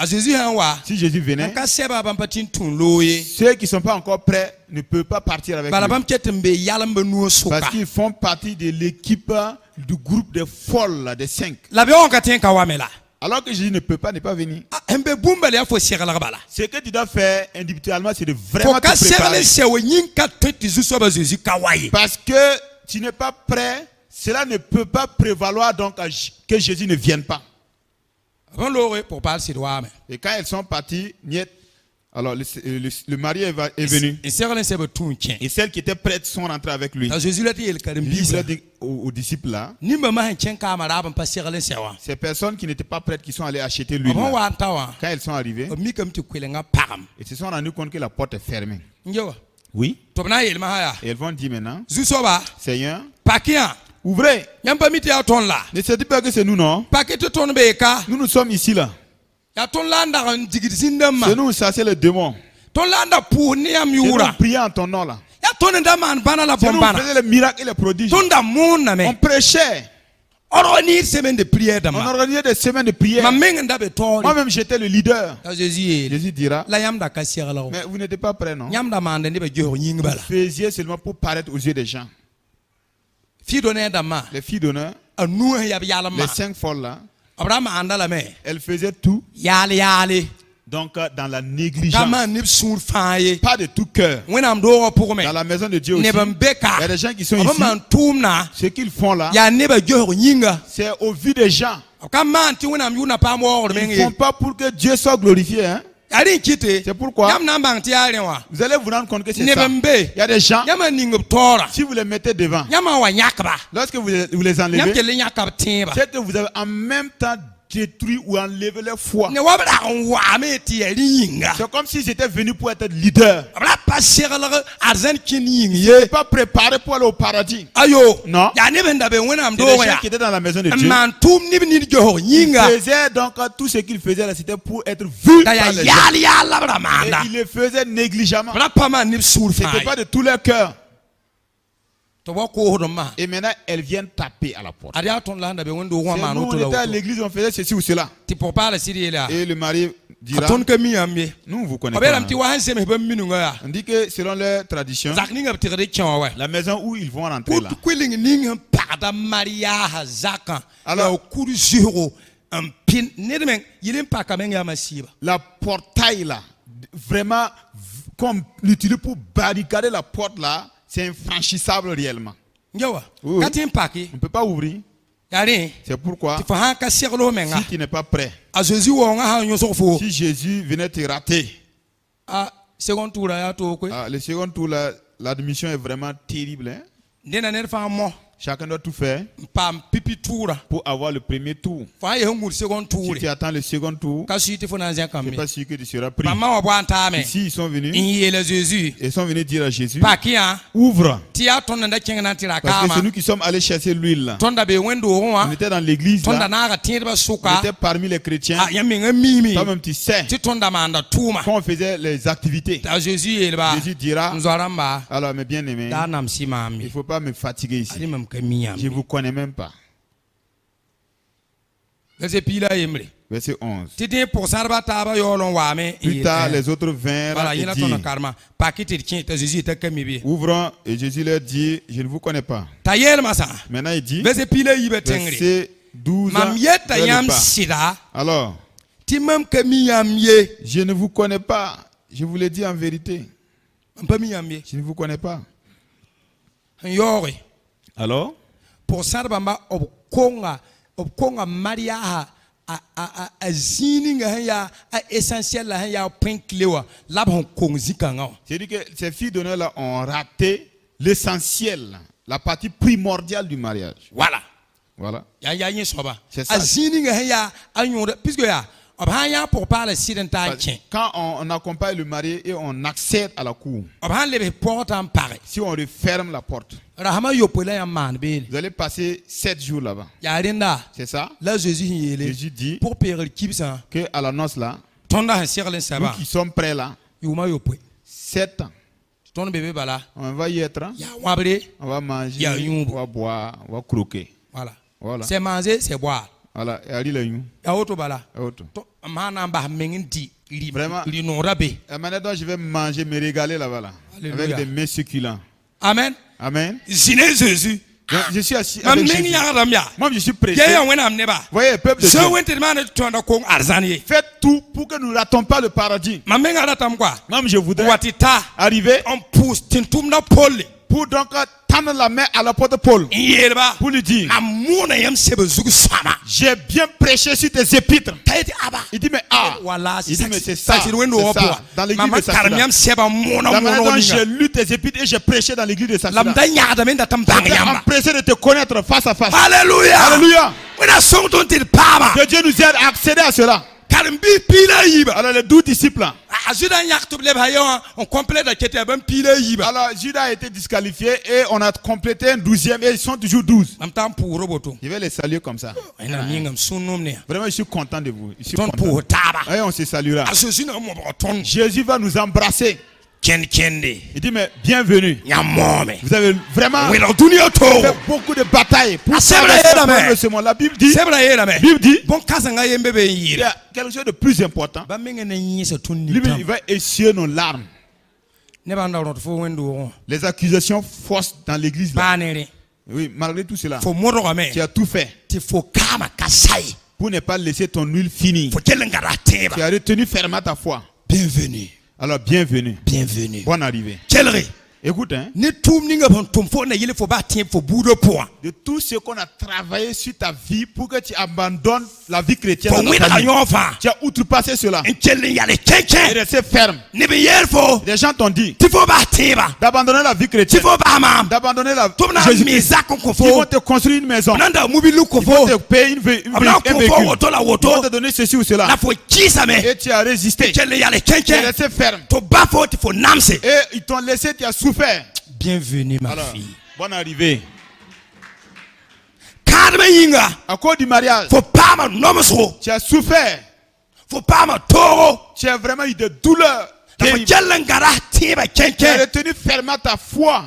Si Jésus venait, ceux qui ne sont pas encore prêts ne peuvent pas partir avec lui. Parce qu'ils font partie de l'équipe du groupe des folles, des 5. Alors que Jésus ne peut pas venir. Ce que tu dois faire individuellement, c'est de vraiment te préparer. Parce que tu n'es pas prêt, cela ne peut pas prévaloir donc que Jésus ne vienne pas. Et quand elles sont parties, alors le mari est venu. Et celles qui étaient prêtes sont rentrées avec lui. Jésus a dit aux disciples là, ces personnes qui n'étaient pas prêtes qui sont allées acheter l'huile, quand elles sont arrivées, et se sont rendues compte que la porte est fermée. Oui. Et elles vont dire maintenant, Seigneur, ouvrez. Ne sais-tu pas que c'est nous, non? Nous sommes ici là. C'est nous, ça c'est le démon. C'est nous prions en ton nom là. C'est nous faisons les miracles et les prodiges. On prêchait. On organisait des semaines de prière. Moi-même j'étais le leader. Jésus dira, mais vous n'étiez pas prêts, non? Vous faisiez seulement pour paraître aux yeux des gens. Les filles d'honneur, les 5 folles là, elles faisaient tout. Donc dans la négligence, pas de tout cœur. Dans la maison de Dieu aussi, il y a des gens qui sont ici. Ce qu'ils font là, c'est au vu des gens. Ils ne font pas pour que Dieu soit glorifié, hein? C'est pourquoi vous allez vous rendre compte que c'est ça. Il y a des gens, si vous les mettez devant, lorsque vous les enlevez, c'est que vous avez en même temps détruit ou enlevé leur foi. C'est comme si j'étais venu pour être leader. Je n'étais pas préparé pour aller au paradis. Non. C'est des gens qui étaient dans la maison de Dieu. Ils faisaient donc tout ce qu'ils faisaient là, c'était pour être vus par les gens. Et ils le faisaient négligemment. C'était pas de tout leur cœur. Et maintenant, elles viennent taper à la porte. Nous, on était à l'église, on faisait ceci ou cela. Et le mari dira, nous, vous connaissez pas. On dit que selon leur tradition, la maison où ils vont rentrer là. Alors, la portail là, vraiment, comme l'utiliser pour barricader la porte là, c'est infranchissable réellement. Oui. On ne peut pas ouvrir. C'est pourquoi, si tu n'es pas prêt, si Jésus venait te rater, le second tour là, l'admission est vraiment terrible. Hein? Chacun doit tout faire pam pipi toura pour avoir le premier tour. fa ye ngur second tour Si tu attends le second tour, ka suite fo nan zan c'est kam pas sûr que tu seras pris. maman wa bwa ntame Ici, ils sont venus. in le Jésus Ils sont venus dire à Jésus, pa kia ouvre. tia ton nda kenga nan tira Parce que kama c'est nous qui sommes allés chercher l'huile là. ton da be wendo On wa était dans l'église ton da là. na ga tinba On suka était parmi les chrétiens. ah yami nga mimi Toi-même, tu sais. ti ton da manda tuma Quand on faisait les activités, ta Jésus il ba Jésus dira, nzoramba alors mes bien-aimés, da nam si il mami ne faut pas me fatiguer ici. ali mam ka miyam Je ne vous connais même pas. verset pila yemre Verset 11. titi pour sarba taba yolon wa me Plus tard, les autres vinrent voilà et yina ton dirent, karma pakiti tien ta Jésus ta kamibi ouvrons, et Jésus leur dit, je ne vous connais pas. ta yel masa Maintenant, il dit, verset pila yibe tengri verset 12. mam yeta vers le yam bas. sida Alors, ti mam ka miyam ye je ne vous connais pas. Je vous l'ai dit en vérité. mam miyam ye Je ne vous connais pas. yori Alors, pour sarba ma ob konga maria a zini nga ya a essentiel la ya point cléwa la bon konzi kanga c'est-à-dire que ces filles d'honneur là ont raté l'essentiel, la partie primordiale du mariage. voilà Voilà. ya yin soba C'est ça. a zini nga ya anyo puisque ya ob ha ya pour parler sidental tien Quand on accompagne le marié et on accède à la cour, ob ha le porte en pare si on referme la porte, rahama yopela ya man be vous allez passer 7 jours là-bas. ya rinda C'est ça? là Jésus yele Jésus dit pour perdre kibsa que à la noce là, tonda sirlen nous saba qui sommes prêts là, yuma yope 7 ans, ton bébé bala on va y être, ya wabre on va manger, Ya yumbu. on va boire, on va croquer. voilà Voilà. c'est manger c'est boire Voilà. Et Ali la yum. ya auto bala Et autre. to mana ba menginti li Vraiment. li no rabe Et maintenant, donc, je vais manger, me régaler là-bas là, Alléluia. avec des mets succulents. amen Amen. zine Jésus Donc, je suis assis mam avec mengi Jésus. ya ramya Moi, je suis pressé. ye ya wena neba Vous voyez, peuple de so Dieu, wente mana tonda ko arzani faites tout pour que nous ne ratons pas le paradis. mam menga ratam quoi Moi, je voudrais watita arriver on pousse tintum na pole pour donc tendre la main à l'apôtre Paul yelba pour lui dire, amuna yam sebe zugu sama j'ai bien prêché sur tes épîtres. taiti aba Il dit, mais ah, wala il dit, mais c'est ça, c'est wendo c'est ça. opo Dans l'église mama de Sakura. karmiam seba mona La manière mona dont j'ai ninga lu tes épîtres et j'ai prêché dans l'église de Sakura. lamda nyaada men datam bang J'étais yamba empressé de te connaître face à face. Alléluia. Alléluia. Wena song ton til pama. Que Dieu nous aide à accéder à cela. Karimbi pila yiba. Alors les 12 disciples là. Ajuda nyak tuble bayo on complète la kete ben pila yiba. Alors Judas a été disqualifié et on a complété un 12e et ils sont toujours 12. Am tam pour roboto. Je vais les saluer comme ça. Ina mingam sunum ne. Vraiment je suis content de vous. Je suis Ton content. pour taba. Et on se saluera. Asosi na mo ton Jésus va nous embrasser. ken kende. Il dit mais bienvenue. Nyamome. Vous avez vraiment Wela dunia to. fait beaucoup de batailles pour Ah, c'est vrai, traverser amen. le chemin. La Bible dit, Sebra yela me. Bible dit, Bon kasanga yembe be il y yira. a quelque chose de plus important. Ba menga na nyisa tunni Lui, tam. il va essuyer nos larmes. Ne ba ndawro fo wendo. Les accusations fausses dans l'église là. Banere. Oui, malgré tout cela, Fo moro me. tu as tout fait Ti fo kama kasai. pour ne pas laisser ton huile finir. Fo kelengara teba. Tu as retenu fermement ta foi. Bienvenue. Alors bienvenue. Bienvenue. Bonne arrivée. Chelri. Écoute, hein, Ni tum ninga bon tum fo na yele fo ba tien fo budo point. de tout ce qu'on a travaillé sur ta vie pour que tu abandonnes la vie chrétienne, Fo dans ta wina famille, yon fa. tu as outrepassé cela En chelri yale et kenken. resté ferme. Ni be yer fo. Les gens t'ont dit Ti fo ba tiba. d'abandonner la vie Ti chrétienne, fo ba mam. d'abandonner la Tum na Jésus. misa kon ko Ils vont fo. te construire une maison. Nanda mubilu ko Ils vont fo. te payer un Abna ko fo véhicule. woto la Ils vont woto. te donner ceci ou cela. La fo kisa me. Et tu as résisté. Chelri yale Tu es kenken. resté ferme. To ba fo ti fo namse. Et ils t'ont laissé, tu as souffert. Bienvenue ma Alors, fille. bonne arrivée. Kadme yinga. À cause du mariage, Fo pama nomso. tu as souffert. Fo pama toro. Tu as vraiment eu des douleurs. Ta fo terribles. kelengara tiba Tu as kenken. retenu fermement ta foi.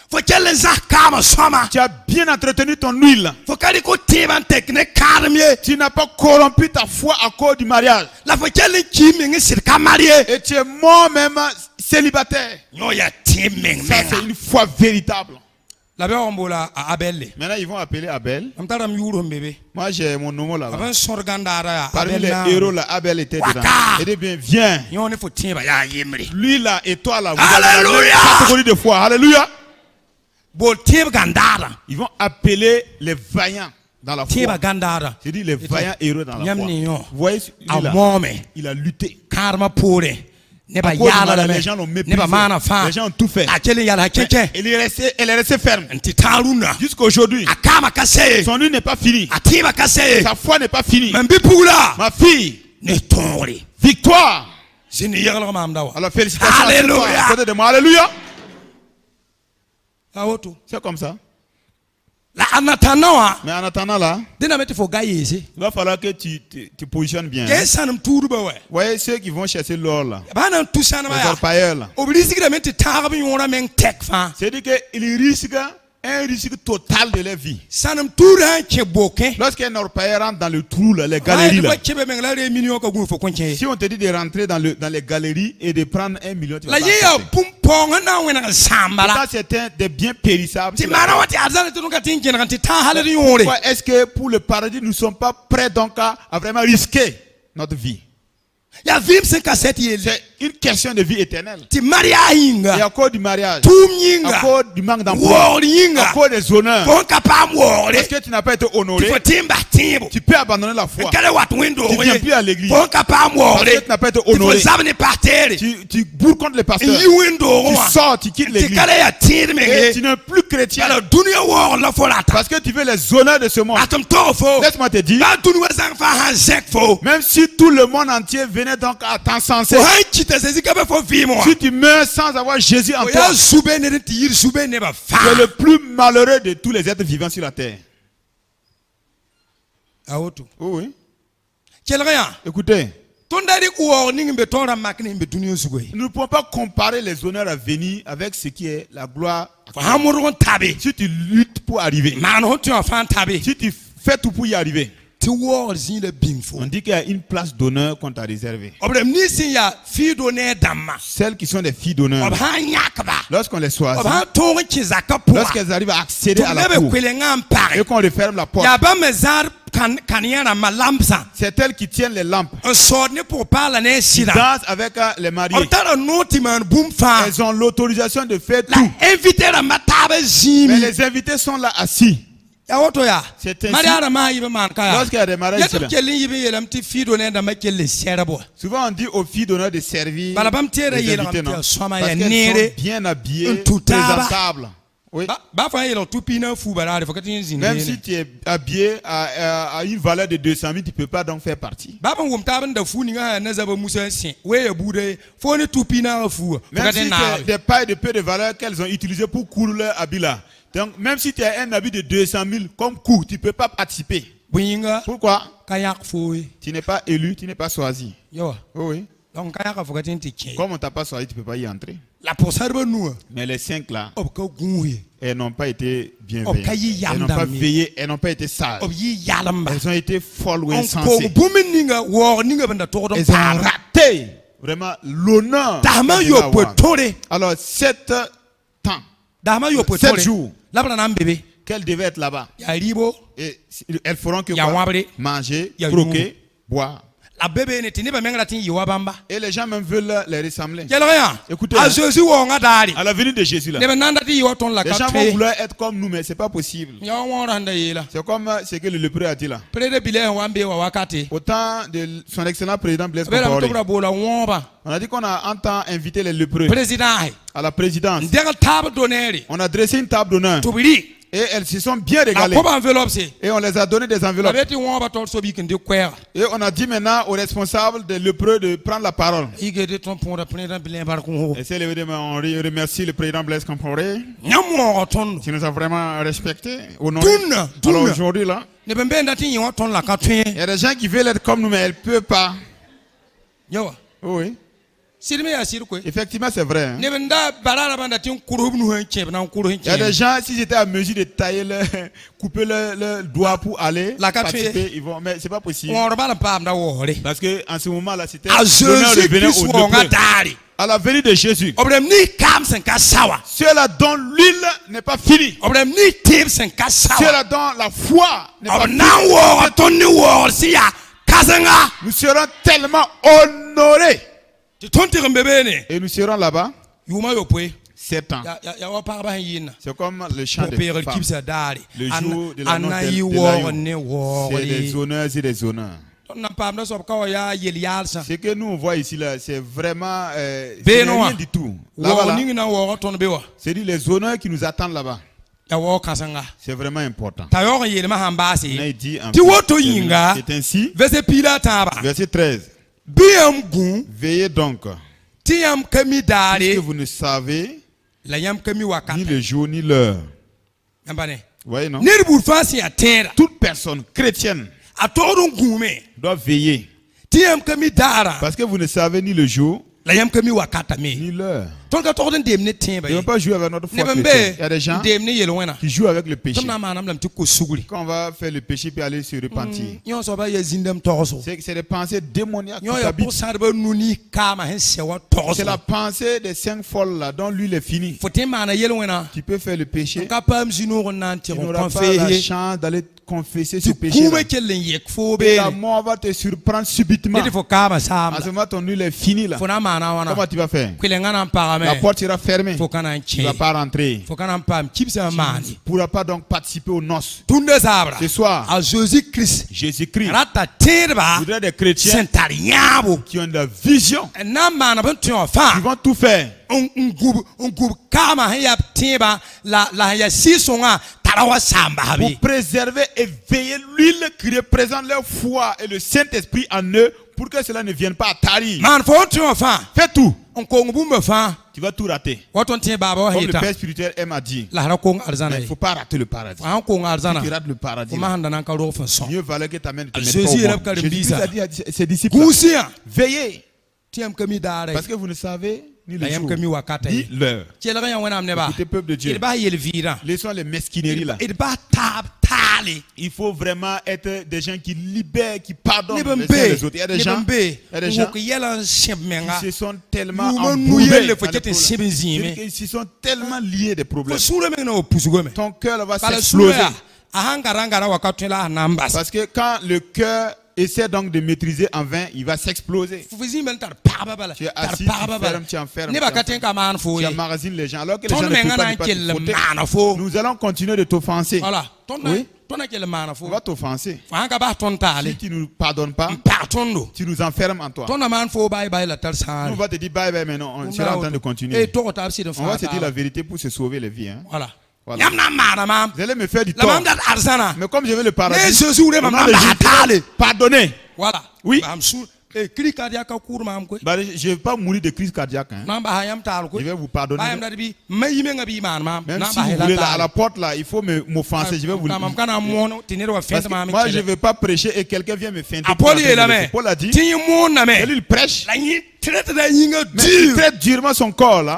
Fo kelenza kama soma. Tu as bien entretenu ton huile. Fo kali ko tiba tekne kadme. Tu n'as pas corrompu ta foi à cause du mariage. La fo kelen kimi ngi sirka marié. Et tu es mort même célibataire. Nyo ya timeng Ça, c'est menga. une foi véritable. La be ombola a abelle. Maintenant, ils vont appeler Abel. Am taram yuro mbebe. Moi, j'ai mon nom là-bas. Aban sorgandara ya Parmi abel les na. héros, là, Abel était dedans. Waka. Il dit bien, viens. Nyo ne fo tiba ya yemri. Lui là et toi là, vous avez la Alléluia. même catégorie de foi. Alléluia. Bol tiba gandara. Ils vont appeler les vaillants dans la Tiba foi. gandara. Je dis les vaillants héros dans la foi. Nyam ni yo. Vous voyez, lui, là, Amome. il a lutté. Karma pore. À cause du malheur, les gens l'ont méprisé. Les gens ont tout fait. Elle est restée ferme. Jusqu'aujourd'hui. Son nuit n'est pas finie. Sa foi n'est pas finie. Ma fille. Victoire. Alors félicitations. Alléluia. À côté de moi. Alléluia. C'est comme ça. Mais en attendant là, il va falloir que tu te positionnes bien. Vous voyez ceux qui vont chercher l'or là, les orpailleurs là. C'est-à-dire qu'ils risquent un risque total de leur vie. Lorsqu'un orpailleur rentre dans le trou, là, les galeries là, si on te dit de rentrer dans les galeries et de prendre 1 million, tu vas pas c'est des biens périssables. Pourquoi est-ce que pour le paradis, nous ne sommes pas prêts donc à vraiment risquer notre vie? C'est une question de vie éternelle. Et à cause du mariage, à cause du manque d'emploi, à cause des honneurs, parce que tu n'as pas été honoré, tu peux abandonner la foi. Tu ne viens plus à l'église parce que tu n'as pas été honoré. Tu bourres contre les pasteurs. Tu sors, tu quittes l'église. Et tu n'es plus chrétien parce que tu veux les honneurs de ce monde. Laisse-moi te dire, même si tout le monde entier venait donc à t'encenser, si tu meurs sans avoir Jésus en toi, tu es le plus malheureux de tous les êtres vivants sur la terre. Oui. Écoutez, nous ne pouvons pas comparer les honneurs à venir avec ce qui est la gloire. Si tu luttes pour arriver, si tu fais tout pour y arriver, on dit qu'il y a une place d'honneur qu'on t'a réservée. Celles qui sont des filles d'honneur, lorsqu'on les choisit, lorsqu'elles arrivent à accéder à la cour et qu'on referme la porte, c'est elles qui tiennent les lampes, qui dansent avec les mariés. Elles ont l'autorisation de faire tout. Mais les invités sont là assis. C'est ainsi. Lorsqu'il y a des mariages, souvent on dit aux filles d'honneur de servir les invités, non? Parce qu'elles sont bien habillées, présentables. Oui. Même si tu es habillé à une valeur de 200 000, tu ne peux pas donc faire partie. Même si c'est des pailles de peu de valeur qu'elles ont utilisées pour coudre leur habit là. Donc, même si tu as un habit de 200 000 comme coup, tu ne peux pas participer. Pourquoi? Tu n'es pas élu, tu n'es pas choisi. Oui. Comme on ne t'a pas choisi, tu ne peux pas y entrer. Mais les 5 là, elles n'ont pas été bienveillantes. Elles n'ont pas veillé, elles n'ont pas été sages. Elles ont été folles ou insensées. Elles ont raté vraiment l'honneur. Alors, 7 jours qu'elles devaient être là-bas. Et elles feront que manger, croquer, boire. Et les gens même veulent les ressembler. Écoutez, à la venue de Jésus là, les gens vont vouloir être comme nous, mais ce n'est pas possible. C'est comme ce que le lépreux a dit là. Au temps de son excellent président Blaise Compaoré, on a dit qu'on a en temps invité les lépreux à la présidence. On a dressé une table d'honneur. Et elles se sont bien régalées. Et on les a donné des enveloppes. Et on a dit maintenant aux responsables des lépreux de prendre la parole. Et c'est on remercie le président Blaise Compaoré qui nous a vraiment respectés. Alors aujourd'hui là, il y a des gens qui veulent être comme nous mais elles ne peuvent pas. Oui. Effectivement, c'est vrai. Hein. Il y a des gens, si j'étais à mesure de tailler couper le doigt pour aller participer, ils vont, mais c'est pas possible. Parce que en ce moment-là, c'était l'honneur revenait au lépreux. À la venue de Jésus, ceux-là dont l'huile n'est pas finie, ceux-là dont la foi n'est pas finie, nous serons tellement honorés. Et nous serons là-bas 7 ans. C'est comme le chant des femmes. Le jour de la noce, c'est des honneurs et des honneurs. Ce que nous on voit ici là, c'est vraiment rien du tout. Là-bas, c'est les honneurs qui nous attendent là-bas. C'est vraiment important. C'est ainsi. Verset 13. Veillez donc. Puisque vous ne savez ni le jour ni l'heure. Voyez, non? Toute personne chrétienne doit veiller. Parce que vous ne savez ni le jour ni l'heure. Ne va pas jouer avec notre foi chrétienne. Il y a des gens qui jouent avec le péché. Quand on va faire le péché puis aller se repentir, c'est des pensées démoniaques qui habitent. C'est la pensée des 5 folles là, dont lui est fini. Tu peux faire le péché. Tu n'auras pas la chance d'aller confesser ce péché. Et la mort va te surprendre subitement. En ce moment, ton huile est fini là. Comment tu vas faire? La porte sera fermée. Tu ne vas pas rentrer. Tu ne pourras pas donc participer aux noces. Ce soir, Jésus-Christ voudrait des chrétiens qui ont de la vision. Ils vont tout faire. Pour préserver et veiller l'huile qui représente leur foi et le Saint-Esprit en eux, pour que cela ne vienne pas à tarir. Fais tout. Tu vas tout rater. Comme le Père spirituel aime à dire. Mais il ne faut pas rater le paradis. Si tu rates le paradis, mieux valait que tu amènes tes maîtres pas. Jésus a dit à ses disciples, veillez. Parce que vous ne savez ni le jour, ni l'heure. Écoutez, peuple de Dieu, laissons les mesquineries là. Il faut vraiment être des gens qui libèrent, qui pardonnent les uns les autres. Il y a des gens qui se sont tellement embrouillés, ils se sont tellement liés des problèmes. Ton cœur va s'exploser. Parce que quand le cœur essaie donc de maîtriser en vain, il va s'exploser. Tu es assis, tu enfermes, tu emmagasines les gens. Alors que les gens ne peuvent pas. Nous allons continuer de t'offenser. Oui? On va t'offenser. Si tu ne nous pardonnes pas, tu nous enfermes en toi. Nous, on va te dire bye bye maintenant. On sera en train de continuer. On va te dire la vérité pour se sauver les vies. Hein? Voilà. Vous allez me faire du tort. Mais comme je veux le paradis, pardonnez. Voilà. Oui. Je ne vais pas mourir de crise cardiaque. Hein. Je vais vous pardonner. Même si vous voulez là, à la porte là, il faut m'offenser. Je vais vous le dire. Moi, je ne vais pas prêcher et quelqu'un vient me feinter. Paul a dit, il prêche. Mais il traite durement son corps là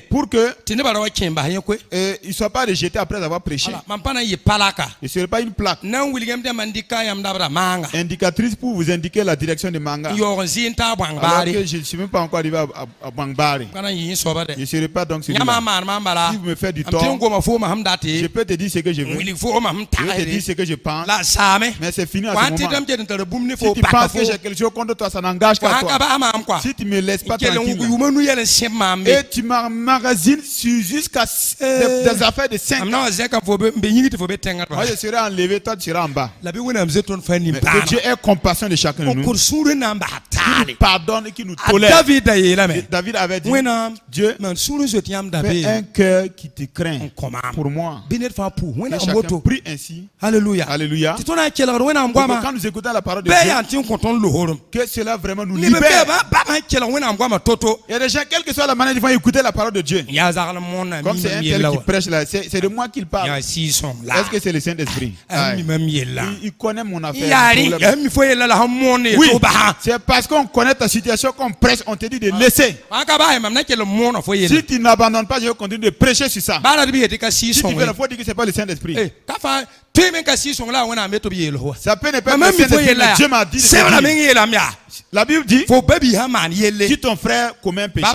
pour que il ne soit pas rejeté après avoir prêché. Il ne serait pas une plaque indicatrice pour vous indiquer la direction de Manga. Alors que je ne suis même pas encore arrivé à Bangbari. Je ne serai pas donc celui-là. Si vous me faites du tort, je peux te dire ce que je veux. Je peux te dire ce que je pense. Mais c'est fini à ce moment. Si tu penses que j'ai quelque chose contre toi, ça n'engage qu'à toi. Si tu ne me laisses pas tranquille et tu m'emmagasines jusqu'à des affaires de 5 ans, moi je serai enlevé, toi tu seras en bas. Mais que Dieu ait compassion de chacun de nous, qui nous pardonne et qui nous tolère. David avait dit, Dieu, fais un cœur qui te craint pour moi. Que chacun prie ainsi. Alléluia. Alléluia. Quand nous écoutons la parole de Dieu, que cela vraiment nous libère. Il y a des gens, quelle que soit la manière, ils vont écouter la parole de Dieu. Comme c'est un tel qui prêche là, c'est de moi qu'il parle. Est-ce que c'est le Saint-Esprit? Il connaît mon affaire. Oui, c'est parce qu'on connaît ta situation qu'on prêche, on te dit de laisser. Si tu n'abandonnes pas, je vais continuer de prêcher sur ça. Si tu fais la foi, dis que ce n'est pas le Saint-Esprit. Ça peut ne pas être le Saint-Esprit, mais Dieu m'a dit de te dire. La Bible dit, si ton frère commet un péché,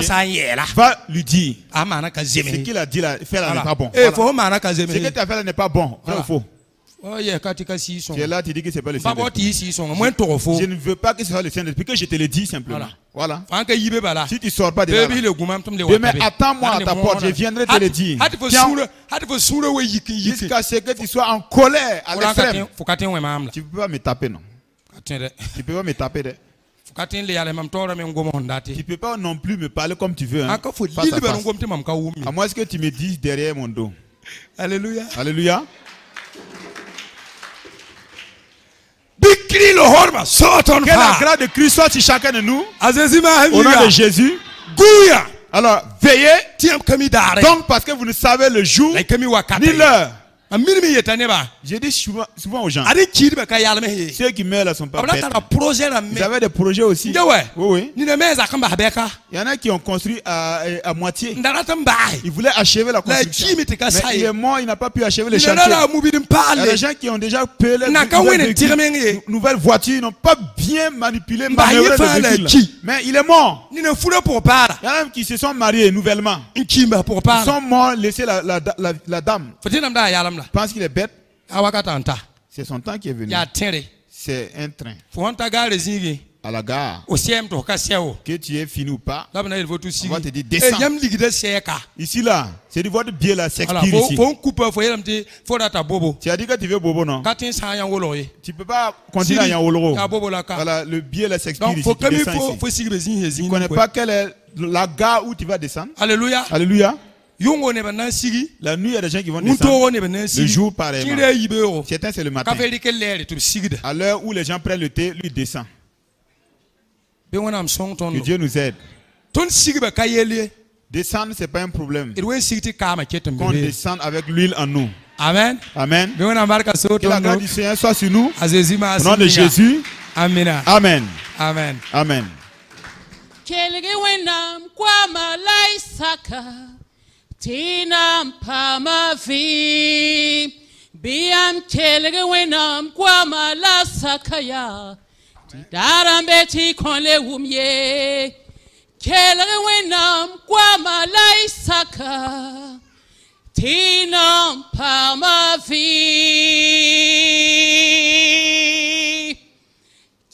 va lui dire, ce qu'il a dit là, fait là n'est pas bon. Voilà. Ce que tu as fait là n'est pas bon. Vrai ou faux? Tu es là, tu dis que ce n'est pas le Saint-Esprit. Je ne veux pas que ce soit le Saint-Esprit, que je te le dis simplement. Voilà. Si tu ne sors pas de là, demain, attends-moi à ta porte, je viendrai te le dire. Jusqu'à ce que tu sois en colère à l'extrême. Tu ne peux pas me taper, non? Tu peux pas me taper. Tu peux pas non plus me parler comme tu veux. Hein, face à face. À moins que tu me dises derrière mon dos. Alléluia. Alléluia. Que la grâce de Christ soit sur chacun de nous. Au nom de Jésus. Alors, veillez. Donc, parce que vous ne savez le jour ni l'heure. J'ai dit souvent aux gens, ceux qui meurent là sont pas bêtes. Ils avaient des projets aussi. Oui. Il y en a qui ont construit à moitié. Ils voulaient achever la construction. Mais il est mort, il n'a pas pu achever le chantier. Il y a des gens qui ont déjà payé les nouvelles voitures, ils n'ont pas bien manipulé, manœuvré le véhicule. Mais il est mort. Il y en a qui se sont mariés nouvellement. Ils sont morts, laissés la dame. Je pense qu'il est bête. C'est son temps qui est venu. C'est un train. À la gare. Que tu es fini ou pas, on va te dire descends. Ici là, c'est du votre billet là s'expire ici. Tu as dit que tu veux bobo, non? Tu ne peux pas continuer à Yangoloro. Voilà, le billet là s'expire ici. Tu ne connais pas quelle est la gare où tu vas descendre. Alléluia. Alléluia. La nuit, il y a des gens qui vont descendre. Le jour, pareillement. Certains, c'est le matin. À l'heure où les gens prennent le thé, lui descend. Que Dieu nous aide. Descendre, ce n'est pas un problème. Qu'on descende avec l'huile en nous. Amen. Amen. Que la grâce du Seigneur soit sur nous. Au nom de Jésus. Amen. Amen. Amen. Amen. Tinam pamavi biam kelege wenam kwama la sakaya darambe ti konle umye kelege wenam kwama la isaka tinam pamavi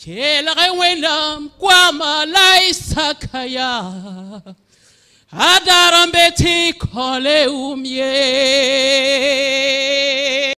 kelege wenam kwama la isakaya Adaram beti kole umye.